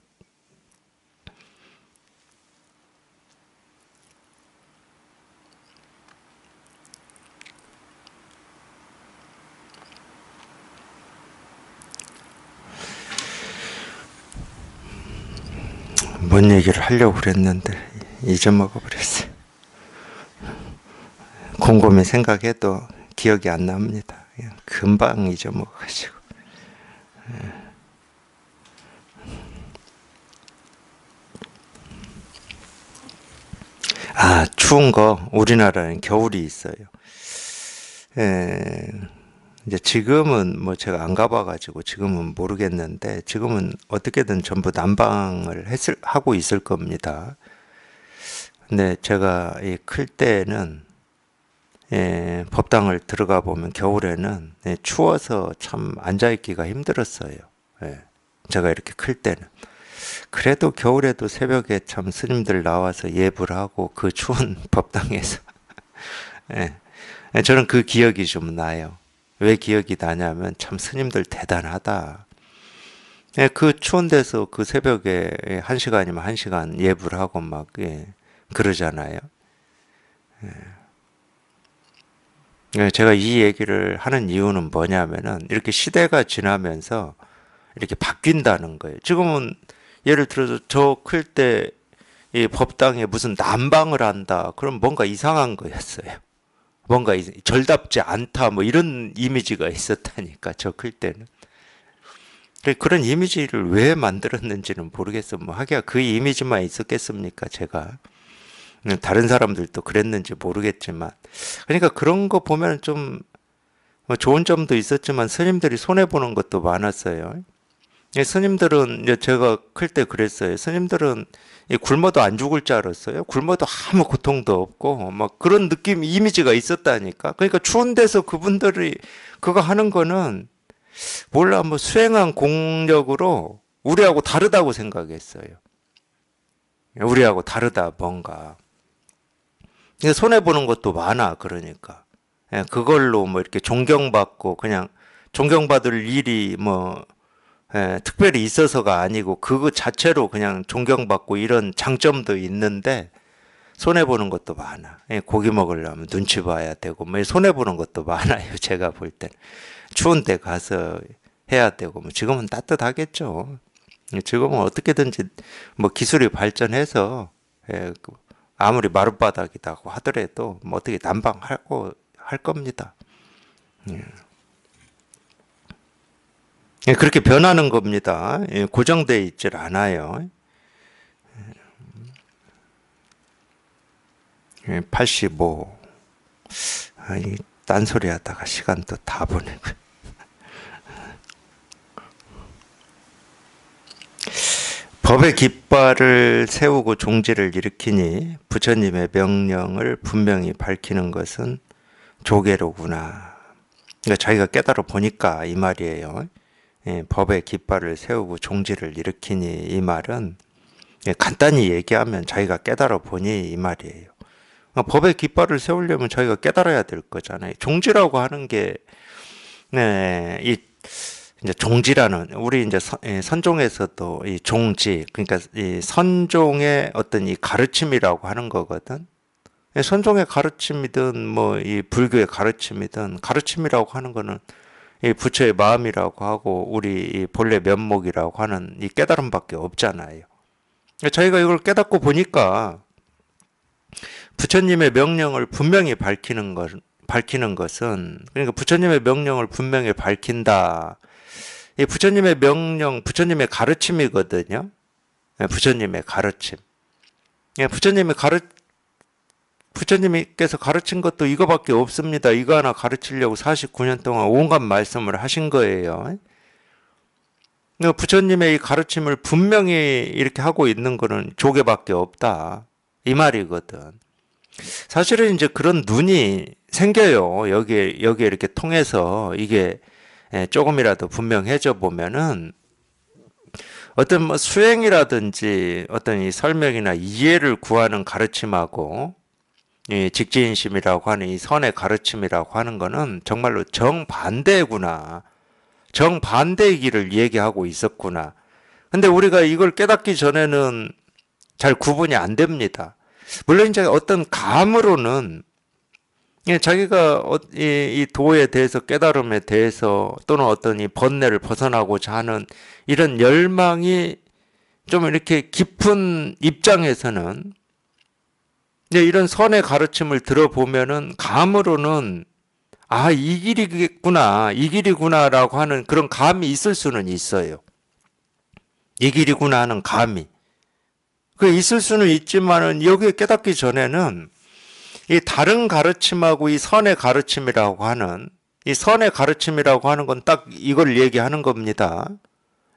뭔 얘기를 하려고 그랬는데 잊어먹어 버렸어요. 곰곰이 생각해도 기억이 안 납니다. 그냥 금방 잊어먹어가지고. 추운 거 우리나라는 겨울이 있어요. 이제 지금은 뭐 제가 안 가봐가지고 지금은 모르겠는데 지금은 어떻게든 전부 난방을 하고 있을 겁니다. 근데 제가 클 때는 법당을 들어가 보면 겨울에는 추워서 참 앉아있기가 힘들었어요. 제가 이렇게 클 때는. 그래도 겨울에도 새벽에 참 스님들 나와서 예불 하고 그 추운 법당에서 저는 그 기억이 좀 나요. 왜 기억이 나냐면 참 스님들 대단하다. 그 추운 데서 그 새벽에 1시간이면 1시간 예불 하고 막 그러잖아요. 제가 이 얘기를 하는 이유는 뭐냐면은 이렇게 시대가 지나면서 이렇게 바뀐다는 거예요. 지금은 예를 들어서 저 클 때 이 법당에 무슨 난방을 한다. 그럼 뭔가 이상한 거였어요. 뭔가 절답지 않다. 뭐 이런 이미지가 있었다니까. 저 클 때는. 그런 이미지를 왜 만들었는지는 모르겠어. 뭐 하기야 그 이미지만 있었겠습니까? 제가. 다른 사람들도 그랬는지 모르겠지만. 그러니까 그런 거 보면 좀 뭐 좋은 점도 있었지만 스님들이 손해보는 것도 많았어요. 스님들은 제가 클 때 그랬어요. 스님들은 굶어도 안 죽을 줄 알았어요. 굶어도 아무 고통도 없고 막 그런 느낌 이미지가 있었다니까. 그러니까 추운 데서 그분들이 그거 하는 거는 몰라 뭐 수행한 공력으로 우리하고 다르다고 생각했어요. 우리하고 다르다 뭔가. 손해 보는 것도 많아 그러니까. 그걸로 뭐 이렇게 존경받고 그냥 존경받을 일이 뭐 특별히 있어서가 아니고 그거 자체로 그냥 존경받고 이런 장점도 있는데 손해보는 것도 많아. 고기 먹으려면 눈치 봐야 되고 뭐 손해보는 것도 많아요. 제가 볼 땐. 추운 데 가서 해야 되고 뭐 지금은 따뜻하겠죠. 지금은 어떻게든지 뭐 기술이 발전해서 아무리 마룻바닥이라고 하더라도 뭐 어떻게 난방하고 할 겁니다. 그렇게 변하는 겁니다. 고정되어 있질 않아요. 85. 딴소리 하다가 시간도 다 보내고. 법의 깃발을 세우고 종지를 일으키니 부처님의 명령을 분명히 밝히는 것은 조계로구나. 그러니까 자기가 깨달아 보니까 이 말이에요. 법의 깃발을 세우고 종지를 일으키니 이 말은 간단히 얘기하면 자기가 깨달아 보니 이 말이에요. 법의 깃발을 세우려면 자기가 깨달아야 될 거잖아요. 종지라고 하는 게 이 이제 종지라는 우리 이제 선종에서도 이 종지 그러니까 이 선종의 어떤 이 가르침이라고 하는 거거든. 선종의 가르침이든 뭐 이 불교의 가르침이든 가르침이라고 하는 거는 이 부처의 마음이라고 하고 우리 이 본래 면목이라고 하는 이 깨달음밖에 없잖아요. 자기가 이걸 깨닫고 보니까 부처님의 명령을 분명히 밝히는 것은 그러니까 부처님의 명령을 분명히 밝힌다. 이 부처님의 명령, 부처님의 가르침이거든요. 부처님의 가르침. 부처님께서 가르친 것도 이거밖에 없습니다. 이거 하나 가르치려고 49년 동안 온갖 말씀을 하신 거예요. 부처님의 이 가르침을 분명히 이렇게 하고 있는 거는 조계밖에 없다. 이 말이거든. 사실은 이제 그런 눈이 생겨요. 여기에 이렇게 통해서 이게 조금이라도 분명해져 보면은 어떤 뭐 수행이라든지 어떤 이 설명이나 이해를 구하는 가르침하고 이 직지인심이라고 하는 이 선의 가르침이라고 하는 거는 정말로 정반대구나. 정반대의 길을 얘기하고 있었구나. 근데 우리가 이걸 깨닫기 전에는 잘 구분이 안 됩니다. 물론 이제 어떤 감으로는 자기가 이 도에 대해서 깨달음에 대해서 또는 어떤 이 번뇌를 벗어나고자 하는 이런 열망이 좀 이렇게 깊은 입장에서는 이런 선의 가르침을 들어보면은 감으로는 아, 이 길이겠구나, 이 길이구나라고 하는 그런 감이 있을 수는 있어요. 이 길이구나 하는 감이. 그 있을 수는 있지만은 여기에 깨닫기 전에는 이 다른 가르침하고 이 선의 가르침이라고 하는 이 선의 가르침이라고 하는 건 딱 이걸 얘기하는 겁니다.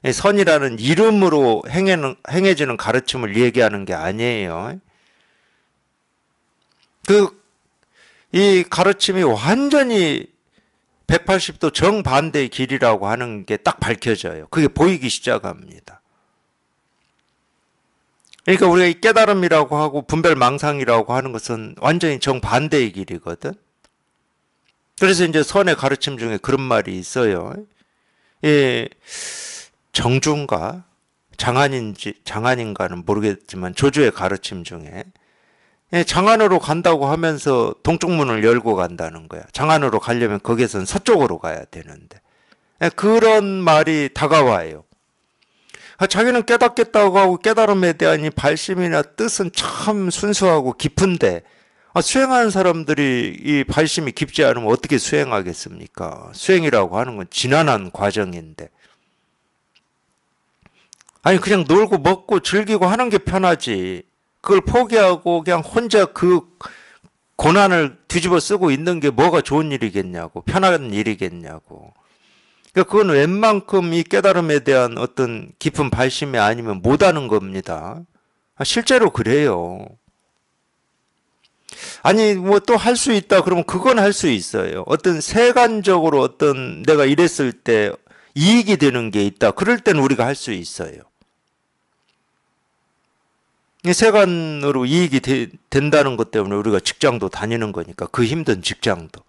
이 선이라는 이름으로 행해지는 가르침을 얘기하는 게 아니에요. 이 가르침이 완전히 180도 정반대의 길이라고 하는 게 딱 밝혀져요. 그게 보이기 시작합니다. 그러니까 우리가 이 깨달음이라고 하고 분별망상이라고 하는 것은 완전히 정반대의 길이거든. 그래서 이제 선의 가르침 중에 그런 말이 있어요. 예, 정주인가 장안인가는 모르겠지만 조주의 가르침 중에 장안으로 간다고 하면서 동쪽 문을 열고 간다는 거야. 장안으로 가려면 거기에선 서쪽으로 가야 되는데 그런 말이 다가와요. 자기는 깨닫겠다고 하고 깨달음에 대한 이 발심이나 뜻은 참 순수하고 깊은데 수행하는 사람들이 이 발심이 깊지 않으면 어떻게 수행하겠습니까? 수행이라고 하는 건 지난한 과정인데 아니 그냥 놀고 먹고 즐기고 하는 게 편하지. 그걸 포기하고 그냥 혼자 그 고난을 뒤집어 쓰고 있는 게 뭐가 좋은 일이겠냐고, 편한 일이겠냐고. 그러니까 그건 웬만큼 이 깨달음에 대한 어떤 깊은 발심이 아니면 못하는 겁니다. 실제로 그래요. 아니 뭐 또 할 수 있다 그러면 그건 할 수 있어요. 어떤 세간적으로 어떤 내가 이랬을 때 이익이 되는 게 있다. 그럴 때는 우리가 할 수 있어요. 세간으로 이익이 된다는 것 때문에 우리가 직장도 다니는 거니까 그 힘든 직장도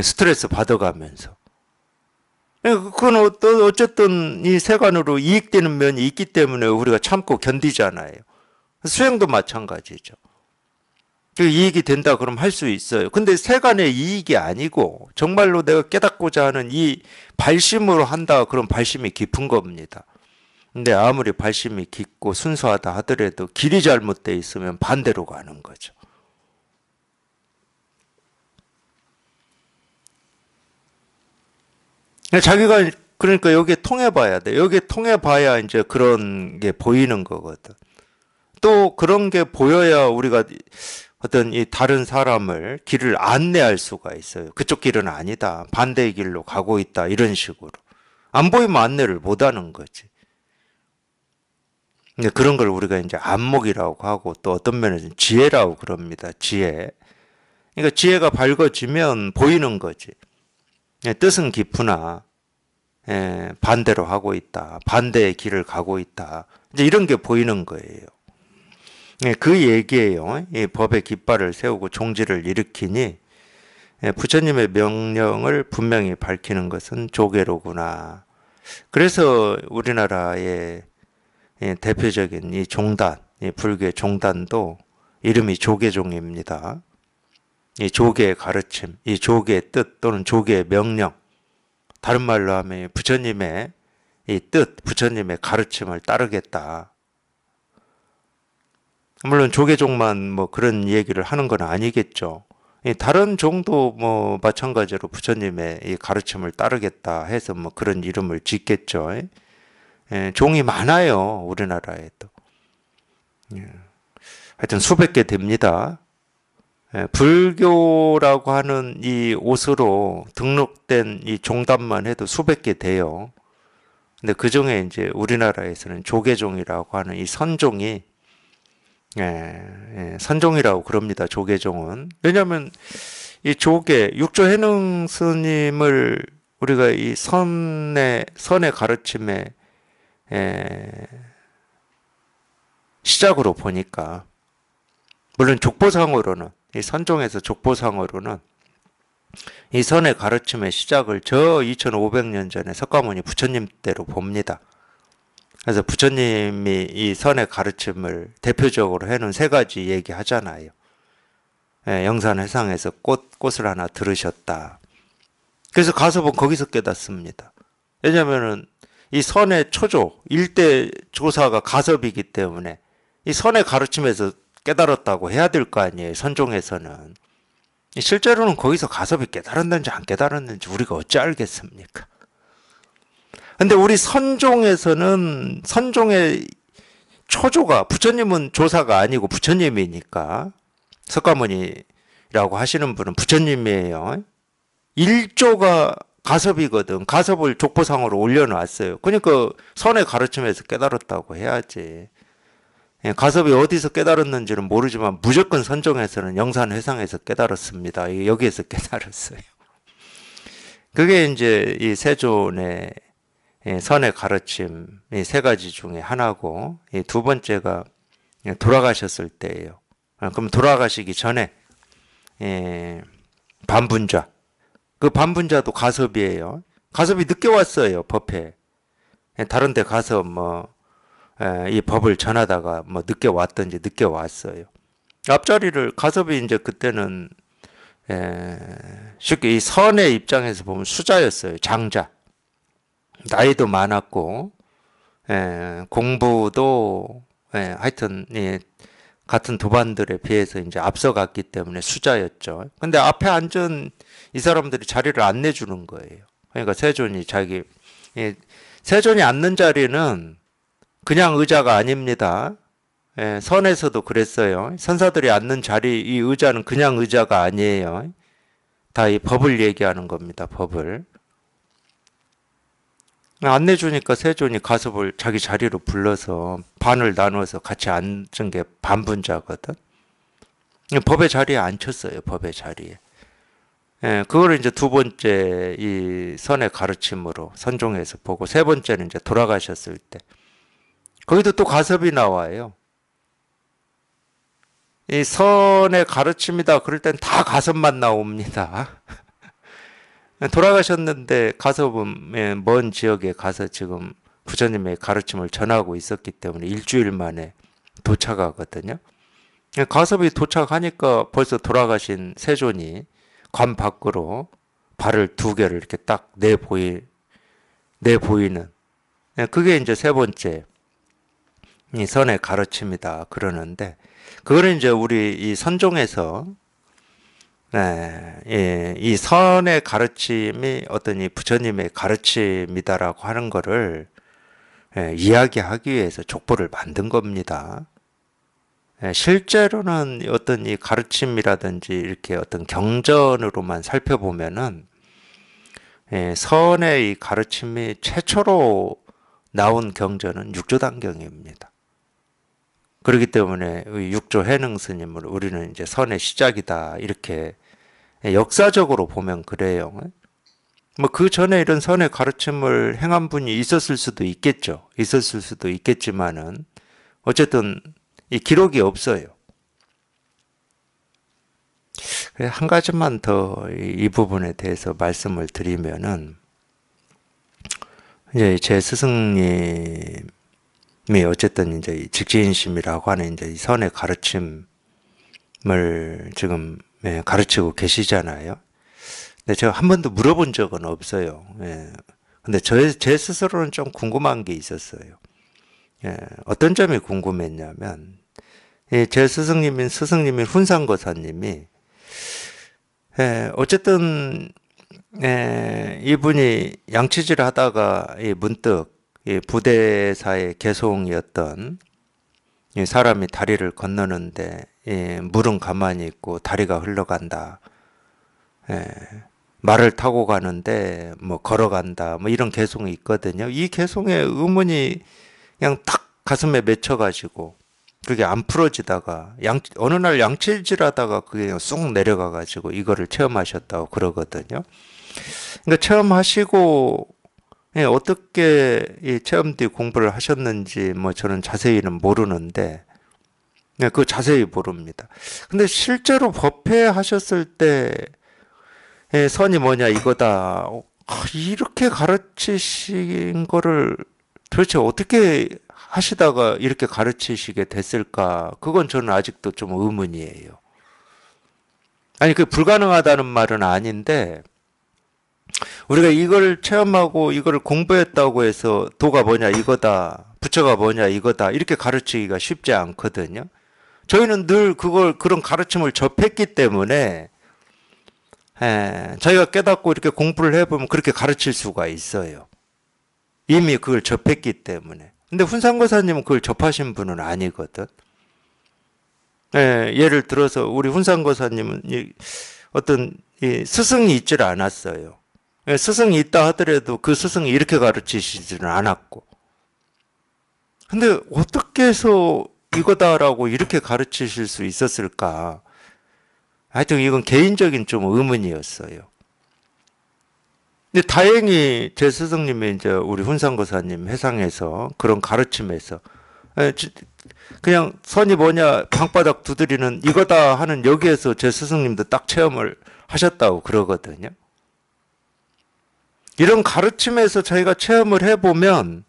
스트레스 받아가면서 그건 어쨌든 이 세간으로 이익되는 면이 있기 때문에 우리가 참고 견디잖아요. 수행도 마찬가지죠. 이익이 된다 그러면 할 수 있어요. 근데 세간의 이익이 아니고 정말로 내가 깨닫고자 하는 이 발심으로 한다 그럼 발심이 깊은 겁니다. 근데 아무리 발심이 깊고 순수하다 하더라도 길이 잘못되어 있으면 반대로 가는 거죠. 자기가 그러니까 여기에 통해봐야 돼. 여기에 통해봐야 이제 그런 게 보이는 거거든. 또 그런 게 보여야 우리가 어떤 이 다른 사람을 길을 안내할 수가 있어요. 그쪽 길은 아니다. 반대의 길로 가고 있다. 이런 식으로. 안 보이면 안내를 못 하는 거지. 근데 그런 걸 우리가 이제 안목이라고 하고 또 어떤 면에서는 지혜라고 그럽니다. 지혜. 그러니까 지혜가 밝아지면 보이는 거지. 뜻은 깊으나 반대로 하고 있다. 반대의 길을 가고 있다. 이제 이런 게 보이는 거예요. 그 얘기예요. 이 법의 깃발을 세우고 종지를 일으키니 부처님의 명령을 분명히 밝히는 것은 조계로구나. 그래서 우리나라의 대표적인 이 종단, 이 불교의 종단도 이름이 조계종입니다. 이 조계의 가르침, 이 조계의 뜻 또는 조계의 명령, 다른 말로 하면 부처님의 이 뜻, 부처님의 가르침을 따르겠다. 물론 조계종만 뭐 그런 얘기를 하는 건 아니겠죠. 다른 종도 뭐 마찬가지로 부처님의 이 가르침을 따르겠다 해서 뭐 그런 이름을 짓겠죠. 종이 많아요, 우리나라에도. 하여튼 수백 개 됩니다. 불교라고 하는 이 옷으로 등록된 이 종단만 해도 수백 개 돼요. 근데 그 중에 이제 우리나라에서는 조계종이라고 하는 이 선종이 선종이라고 그럽니다. 조계종은. 왜냐하면 이 조계, 육조해능 스님을 우리가 이 선의 가르침에 시작으로 보니까 물론 족보상으로는 이 선종에서 족보상으로는 이 선의 가르침의 시작을 저 2500년 전에 석가모니 부처님 때로 봅니다. 그래서 부처님이 이 선의 가르침을 대표적으로 해놓은 세 가지 얘기하잖아요. 영산회상에서 꽃을 하나 들으셨다. 그래서 가서 거기서 깨닫습니다. 왜냐하면은 이 선의 초조, 일대 조사가 가섭이기 때문에 이 선의 가르침에서 깨달았다고 해야 될 거 아니에요. 선종에서는. 실제로는 거기서 가섭이 깨달았는지 안 깨달았는지 우리가 어찌 알겠습니까? 근데 우리 선종에서는 선종의 초조가 부처님은 조사가 아니고 부처님이니까 석가모니라고 하시는 분은 부처님이에요. 1조가 가섭이거든. 가섭을 족보상으로 올려놨어요. 그러니까 선의 가르침에서 깨달았다고 해야지. 가섭이 어디서 깨달았는지는 모르지만 무조건 선종에서는 영산회상에서 깨달았습니다. 여기에서 깨달았어요. 그게 이제 이 세존의 선의 가르침 이 세 가지 중에 하나고, 이 두 번째가 돌아가셨을 때예요. 그럼 돌아가시기 전에 반분자, 그 반분자도 가섭이에요. 가섭이 늦게 왔어요, 법회. 다른 데 가서 이 법을 전하다가 늦게 왔든지 늦게 왔어요. 앞자리를 가섭이 이제 그때는 쉽게 이 선의 입장에서 보면 수자였어요. 장자. 나이도 많았고 공부도 하여튼 같은 도반들에 비해서 이제 앞서갔기 때문에 수자였죠. 근데 앞에 앉은 이 사람들이 자리를 안 내주는 거예요. 그러니까 세존이 세존이 앉는 자리는 그냥 의자가 아닙니다. 선에서도 그랬어요. 선사들이 앉는 자리, 이 의자는 그냥 의자가 아니에요. 다 이 법을 얘기하는 겁니다. 법을. 안 내주니까 세존이 가섭을 자기 자리로 불러서 반을 나눠서 같이 앉은 게 반분자거든. 법의 자리에 앉혔어요. 법의 자리에. 그걸 이제 두 번째 이 선의 가르침으로 선종에서 보고, 세 번째는 이제 돌아가셨을 때. 거기도 또 가섭이 나와요. 이 선의 가르침이다 그럴 땐 다 가섭만 나옵니다. 돌아가셨는데 가섭은 먼 지역에 가서 지금 부처님의 가르침을 전하고 있었기 때문에 일주일 만에 도착하거든요. 가섭이 도착하니까 벌써 돌아가신 세존이 관 밖으로 발을 두 개를 이렇게 딱 내보이는, 그게 이제 세 번째 이 선의 가르침이다 그러는데, 그거는 이제 우리 이 선종에서 이 선의 가르침이 어떤 이 부처님의 가르침이다라고 하는 거를 이야기하기 위해서 족보를 만든 겁니다. 실제로는 어떤 이 가르침이라든지 이렇게 어떤 경전으로만 살펴보면은 선의 이 가르침이 최초로 나온 경전은 육조단경입니다. 그렇기 때문에 육조 해능 스님을 우리는 이제 선의 시작이다 이렇게 역사적으로 보면 그래요. 그 전에 이런 선의 가르침을 행한 분이 있었을 수도 있겠죠. 있었을 수도 있겠지만은 어쨌든 이 기록이 없어요. 한 가지만 더 이 부분에 대해서 말씀을 드리면은, 이제 제 스승님이 어쨌든 이제 직지인심이라고 하는 이제 이 선의 가르침을 지금 가르치고 계시잖아요. 근데 제가 한 번도 물어본 적은 없어요. 근데 제 스스로는 좀 궁금한 게 있었어요. 어떤 점이 궁금했냐면, 제 스승님인 훈상거사님이 어쨌든 이분이 양치질 하다가 문득 부대사의 개송이었던 사람이 다리를 건너는데 물은 가만히 있고 다리가 흘러간다. 말을 타고 가는데 걸어간다. 이런 개송이 있거든요. 이 개송의 의문이 그냥 딱 가슴에 맺혀가지고 그게 안 풀어지다가 어느 날 양치질하다가 그게 쑥 내려가가지고 이거를 체험하셨다고 그러거든요. 그러니까 체험하시고 어떻게 이 체험 뒤 공부를 하셨는지 저는 자세히는 모르는데, 그 자세히 모릅니다. 근데 실제로 법회 하셨을 때 선이 뭐냐 이거다, 이렇게 가르치신 거를 도대체 어떻게 하시다가 이렇게 가르치시게 됐을까? 그건 저는 아직도 좀 의문이에요. 아니, 그 불가능하다는 말은 아닌데, 우리가 이걸 체험하고 이걸 공부했다고 해서 도가 뭐냐 이거다, 부처가 뭐냐 이거다 이렇게 가르치기가 쉽지 않거든요. 저희는 늘 그런 가르침을 접했기 때문에 저희가 깨닫고 이렇게 공부를 해보면 그렇게 가르칠 수가 있어요. 이미 그걸 접했기 때문에. 근데 훈상거사님은 그걸 접하신 분은 아니거든. 예를 들어서 우리 훈상거사님은 어떤 스승이 있질 않았어요. 스승이 있다 하더라도 그 스승이 이렇게 가르치시지는 않았고. 근데 어떻게 해서 이거다라고 이렇게 가르치실 수 있었을까? 하여튼 이건 개인적인 좀 의문이었어요. 근데 다행히 제 스승님이 이제 우리 훈상고사님 회상에서 그런 가르침에서 그냥 선이 뭐냐 방바닥 두드리는 이거다 하는 여기에서 제 스승님도 딱 체험을 하셨다고 그러거든요. 이런 가르침에서 저희가 체험을 해보면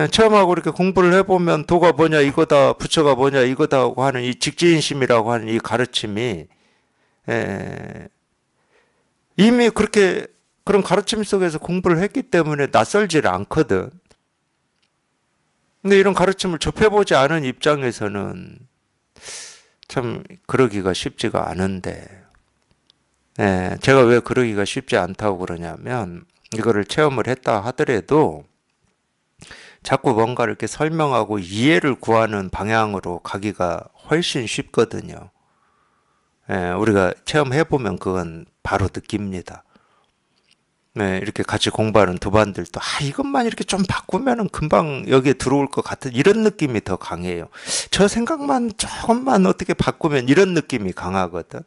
체험하고 이렇게 공부를 해보면 도가 뭐냐 이거다 부처가 뭐냐 이거다 하고 하는 이 직지인심이라고 하는 이 가르침이 이미 그렇게 그런 가르침 속에서 공부를 했기 때문에 낯설지를 않거든. 근데 이런 가르침을 접해보지 않은 입장에서는 참 그러기가 쉽지가 않은데, 제가 왜 그러기가 쉽지 않다고 그러냐면 이거를 체험을 했다 하더라도 자꾸 뭔가를 이렇게 설명하고 이해를 구하는 방향으로 가기가 훨씬 쉽거든요. 우리가 체험해보면 그건 바로 느낍니다. 이렇게 같이 공부하는 도반들도 이것만 이렇게 좀 바꾸면은 금방 여기에 들어올 것 같은 이런 느낌이 더 강해요. 저 생각만 조금만 어떻게 바꾸면 이런 느낌이 강하거든.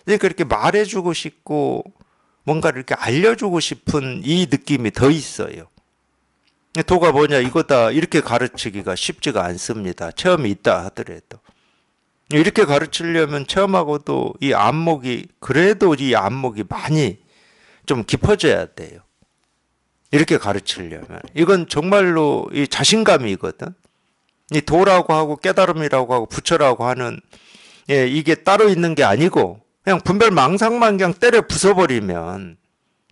그러니까 이렇게 말해주고 싶고 뭔가를 이렇게 알려주고 싶은 이 느낌이 더 있어요. 도가 뭐냐 이거다 이렇게 가르치기가 쉽지가 않습니다. 체험이 있다 하더라도. 이렇게 가르치려면 체험하고도 이 안목이 그래도 이 안목이 많이 좀 깊어져야 돼요. 이렇게 가르치려면 이건 정말로 이 자신감이거든. 이 도라고 하고 깨달음이라고 하고 부처라고 하는 이게 따로 있는 게 아니고 그냥 분별망상만 그냥 때려 부숴버리면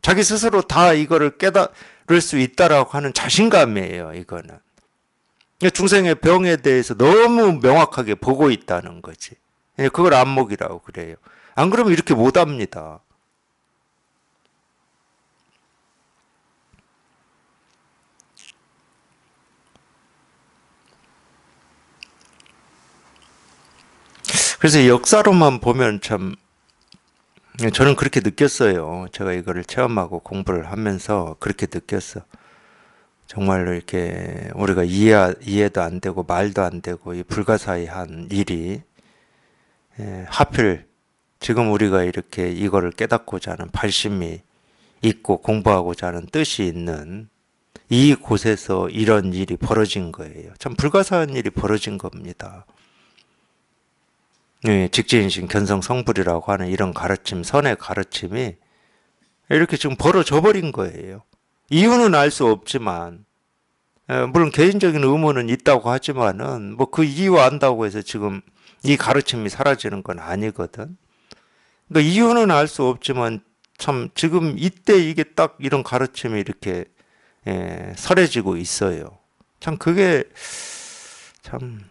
자기 스스로 다 이거를 깨달을 수 있다라고 하는 자신감이에요. 이거는 중생의 병에 대해서 너무 명확하게 보고 있다는 거지. 그걸 안목이라고 그래요. 안 그러면 이렇게 못합니다. 그래서 역사로만 보면 참 저는 그렇게 느꼈어요. 제가 이거를 체험하고 공부를 하면서 그렇게 느꼈어. 정말로 이렇게 우리가 이해도 안 되고 말도 안 되고 이 불가사의한 일이 하필 지금 우리가 이렇게 이거를 깨닫고자 하는 발심이 있고 공부하고자 하는 뜻이 있는 이 곳에서 이런 일이 벌어진 거예요. 참 불가사의한 일이 벌어진 겁니다. 직지인심 견성성불이라고 하는 이런 가르침, 선의 가르침이 이렇게 지금 벌어져 버린 거예요. 이유는 알 수 없지만, 물론 개인적인 의무는 있다고 하지만은, 뭐 그 이유 안다고 해서 지금 이 가르침이 사라지는 건 아니거든. 그러니까 이유는 알 수 없지만, 참 지금 이때 이게 딱 이런 가르침이 이렇게 설해지고 있어요. 참 그게 참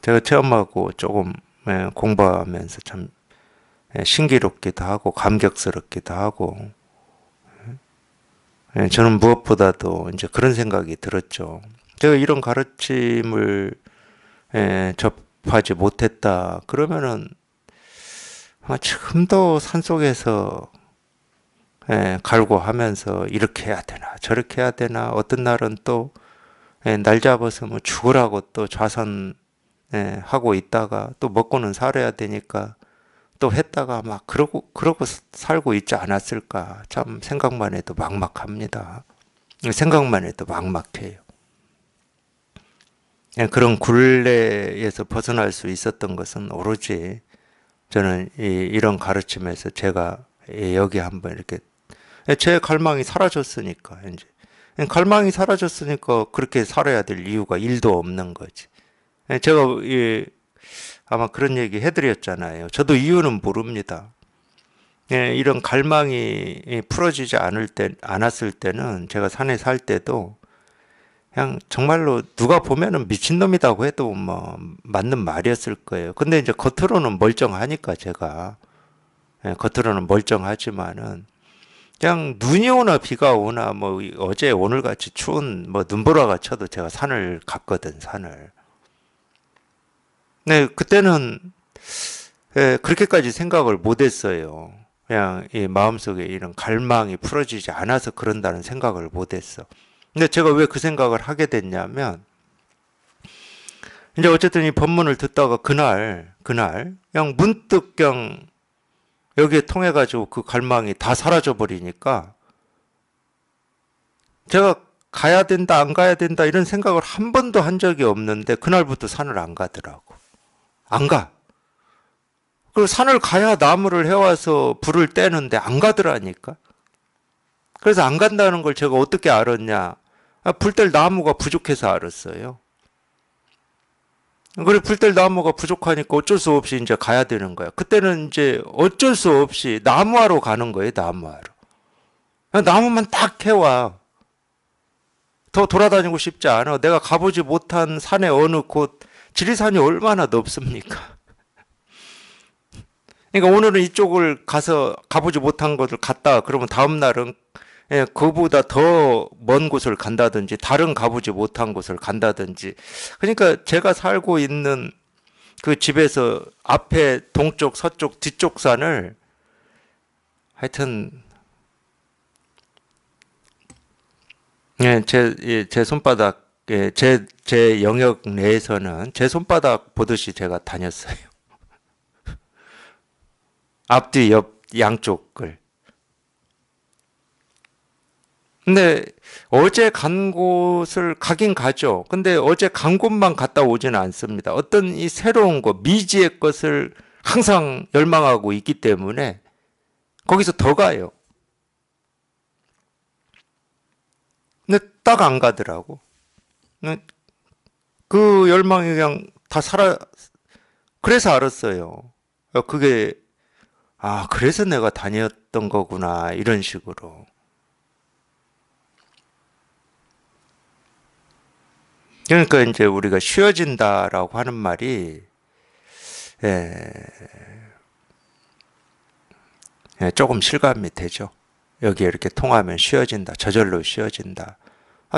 제가 체험하고 조금 공부하면서 참 신기롭기도 하고 감격스럽기도 하고 저는 무엇보다도 이제 그런 생각이 들었죠. 제가 이런 가르침을 접하지 못했다 그러면은 지금도 산속에서 갈구하면서 이렇게 해야 되나 저렇게 해야 되나 어떤 날은 또 날 잡아서 뭐 죽으라고 또 좌선 하고 있다가 또 먹고는 살아야 되니까 또 했다가 막 그러고 살고 있지 않았을까. 참 생각만 해도 막막합니다. 생각만 해도 막막해요. 그런 굴레에서 벗어날 수 있었던 것은 오로지 저는 이런 가르침에서 제가 여기 한번 이렇게 제 갈망이 사라졌으니까 이제 갈망이 사라졌으니까 그렇게 살아야 될 이유가 일도 없는 거지. 제가 아마 그런 얘기 해드렸잖아요. 저도 이유는 모릅니다. 이런 갈망이 풀어지지 않았을 때는 제가 산에 살 때도 그냥 정말로 누가 보면은 미친놈이라고 해도 뭐 맞는 말이었을 거예요. 근데 이제 겉으로는 멀쩡하니까 제가 겉으로는 멀쩡하지만은 그냥 눈이 오나 비가 오나 뭐 어제 오늘같이 추운 뭐 눈보라가 쳐도 제가 산을 갔거든 산을. 네, 그때는 그렇게까지 생각을 못했어요. 그냥 이 마음속에 이런 갈망이 풀어지지 않아서 그런다는 생각을 못했어. 근데 제가 왜 그 생각을 하게 됐냐면, 이제 어쨌든 이 법문을 듣다가 그날, 그냥 문득 그냥 여기에 통해가지고 그 갈망이 다 사라져 버리니까, 제가 가야 된다, 안 가야 된다, 이런 생각을 한 번도 한 적이 없는데, 그날부터 산을 안 가더라고. 안 가. 그리고 산을 가야 나무를 해와서 불을 떼는데 안 가더라니까. 그래서 안 간다는 걸 제가 어떻게 알았냐. 불 뗄 나무가 부족해서 알았어요. 그래, 불 뗄 나무가 부족하니까 어쩔 수 없이 이제 가야 되는 거야. 그때는 이제 어쩔 수 없이 나무하러 가는 거예요, 나무하러. 나무만 딱 해와. 더 돌아다니고 싶지 않아. 내가 가보지 못한 산의 어느 곳, 지리산이 얼마나 넓습니까? 그러니까 오늘은 이쪽을 가서 가보지 못한 곳을 갔다. 그러면 다음 날은 그보다 더 먼 곳을 간다든지 다른 가보지 못한 곳을 간다든지. 그러니까 제가 살고 있는 그 집에서 앞에 동쪽, 서쪽, 뒤쪽 산을 하여튼 제 손바닥, 제 영역 내에서는 제 손바닥 보듯이 제가 다녔어요. 앞뒤, 옆, 양쪽을. 근데 어제 간 곳을 가긴 가죠. 근데 어제 간 곳만 갔다 오지는 않습니다. 어떤 이 새로운 것, 미지의 것을 항상 열망하고 있기 때문에 거기서 더 가요. 근데 딱 안 가더라고. 근데 그 열망이 그냥 다 그래서 알았어요. 그게, 그래서 내가 다녔던 거구나. 이런 식으로. 그러니까 이제 우리가 쉬어진다라고 하는 말이 예, 조금 실감이 되죠. 여기에 이렇게 통하면 쉬어진다. 저절로 쉬어진다.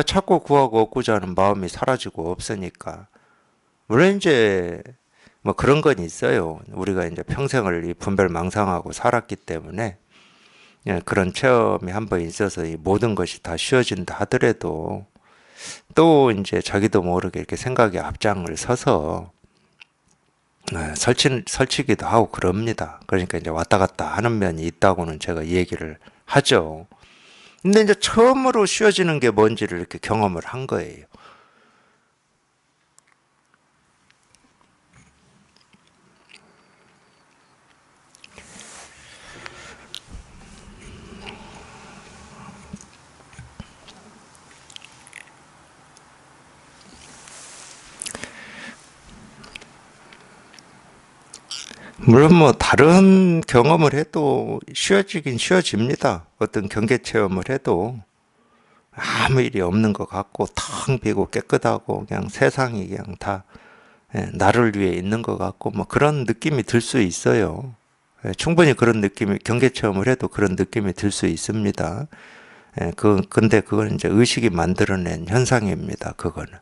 찾고 구하고 얻고자 하는 마음이 사라지고 없으니까. 물론 이제 뭐 그런 건 있어요. 우리가 이제 평생을 이 분별망상하고 살았기 때문에 그런 체험이 한번 있어서 이 모든 것이 다 쉬어진다 하더라도 또 이제 자기도 모르게 이렇게 생각의 앞장을 서서 설치기도 하고 그럽니다. 그러니까 이제 왔다 갔다 하는 면이 있다고는 제가 얘기를 하죠. 근데 이제 처음으로 쉬어지는 게 뭔지를 이렇게 경험을 한 거예요. 물론 뭐 다른 경험을 해도 쉬어지긴 쉬어집니다. 어떤 경계 체험을 해도 아무 일이 없는 것 같고 텅 비고 깨끗하고 그냥 세상이 그냥 다 나를 위해 있는 것 같고 뭐 그런 느낌이 들 수 있어요. 충분히 그런 느낌이 경계 체험을 해도 그런 느낌이 들 수 있습니다. 근데 그건 이제 의식이 만들어낸 현상입니다. 그거는.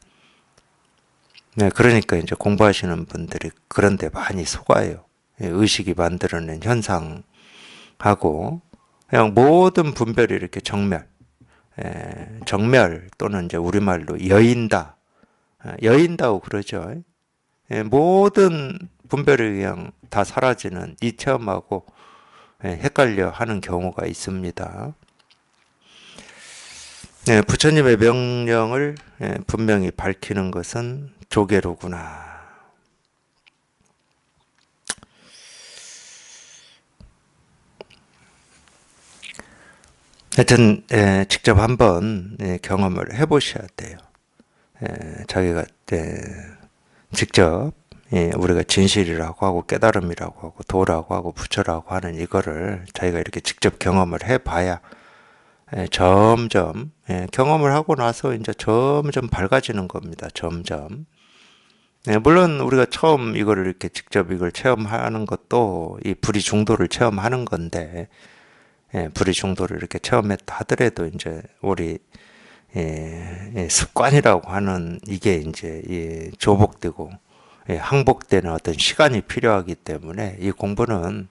그러니까 이제 공부하시는 분들이 그런데 많이 속아요. 의식이 만들어낸 현상하고 그냥 모든 분별이 이렇게 정멸 또는 이제 우리말로 여인다고 그러죠. 모든 분별이 그냥 다 사라지는 이 체험하고 헷갈려 하는 경우가 있습니다. 부처님의 명령을 분명히 밝히는 것은 조계로구나. 하여튼 직접 한번 경험을 해보셔야 돼요. 자기가 직접 우리가 진실이라고 하고 깨달음이라고 하고 도라고 하고 부처라고 하는 이거를 자기가 이렇게 직접 경험을 해봐야 점점 경험을 하고 나서 이제 점점 밝아지는 겁니다. 점점. 물론 우리가 처음 이거를 이렇게 직접 이걸 체험하는 것도 이 불의 중도를 체험하는 건데 불의 중도를 이렇게 체험했다 하더라도 이제 우리 습관이라고 하는 이게 이제 조복되고 항복되는 어떤 시간이 필요하기 때문에 이 공부는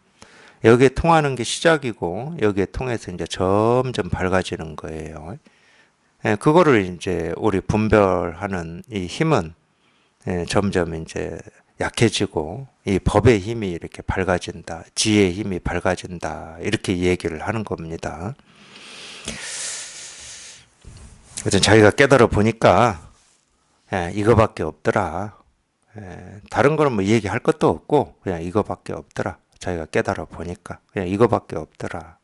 여기에 통하는 게 시작이고 여기에 통해서 이제 점점 밝아지는 거예요. 그거를 이제 우리 분별하는 이 힘은 점점 이제 약해지고 이 법의 힘이 이렇게 밝아진다. 지혜의 힘이 밝아진다. 이렇게 얘기를 하는 겁니다. 그래서 자기가 깨달아 보니까 이거밖에 없더라. 다른 거는 뭐 얘기할 것도 없고 그냥 이거밖에 없더라. 자기가 깨달아 보니까 그냥 이거밖에 없더라.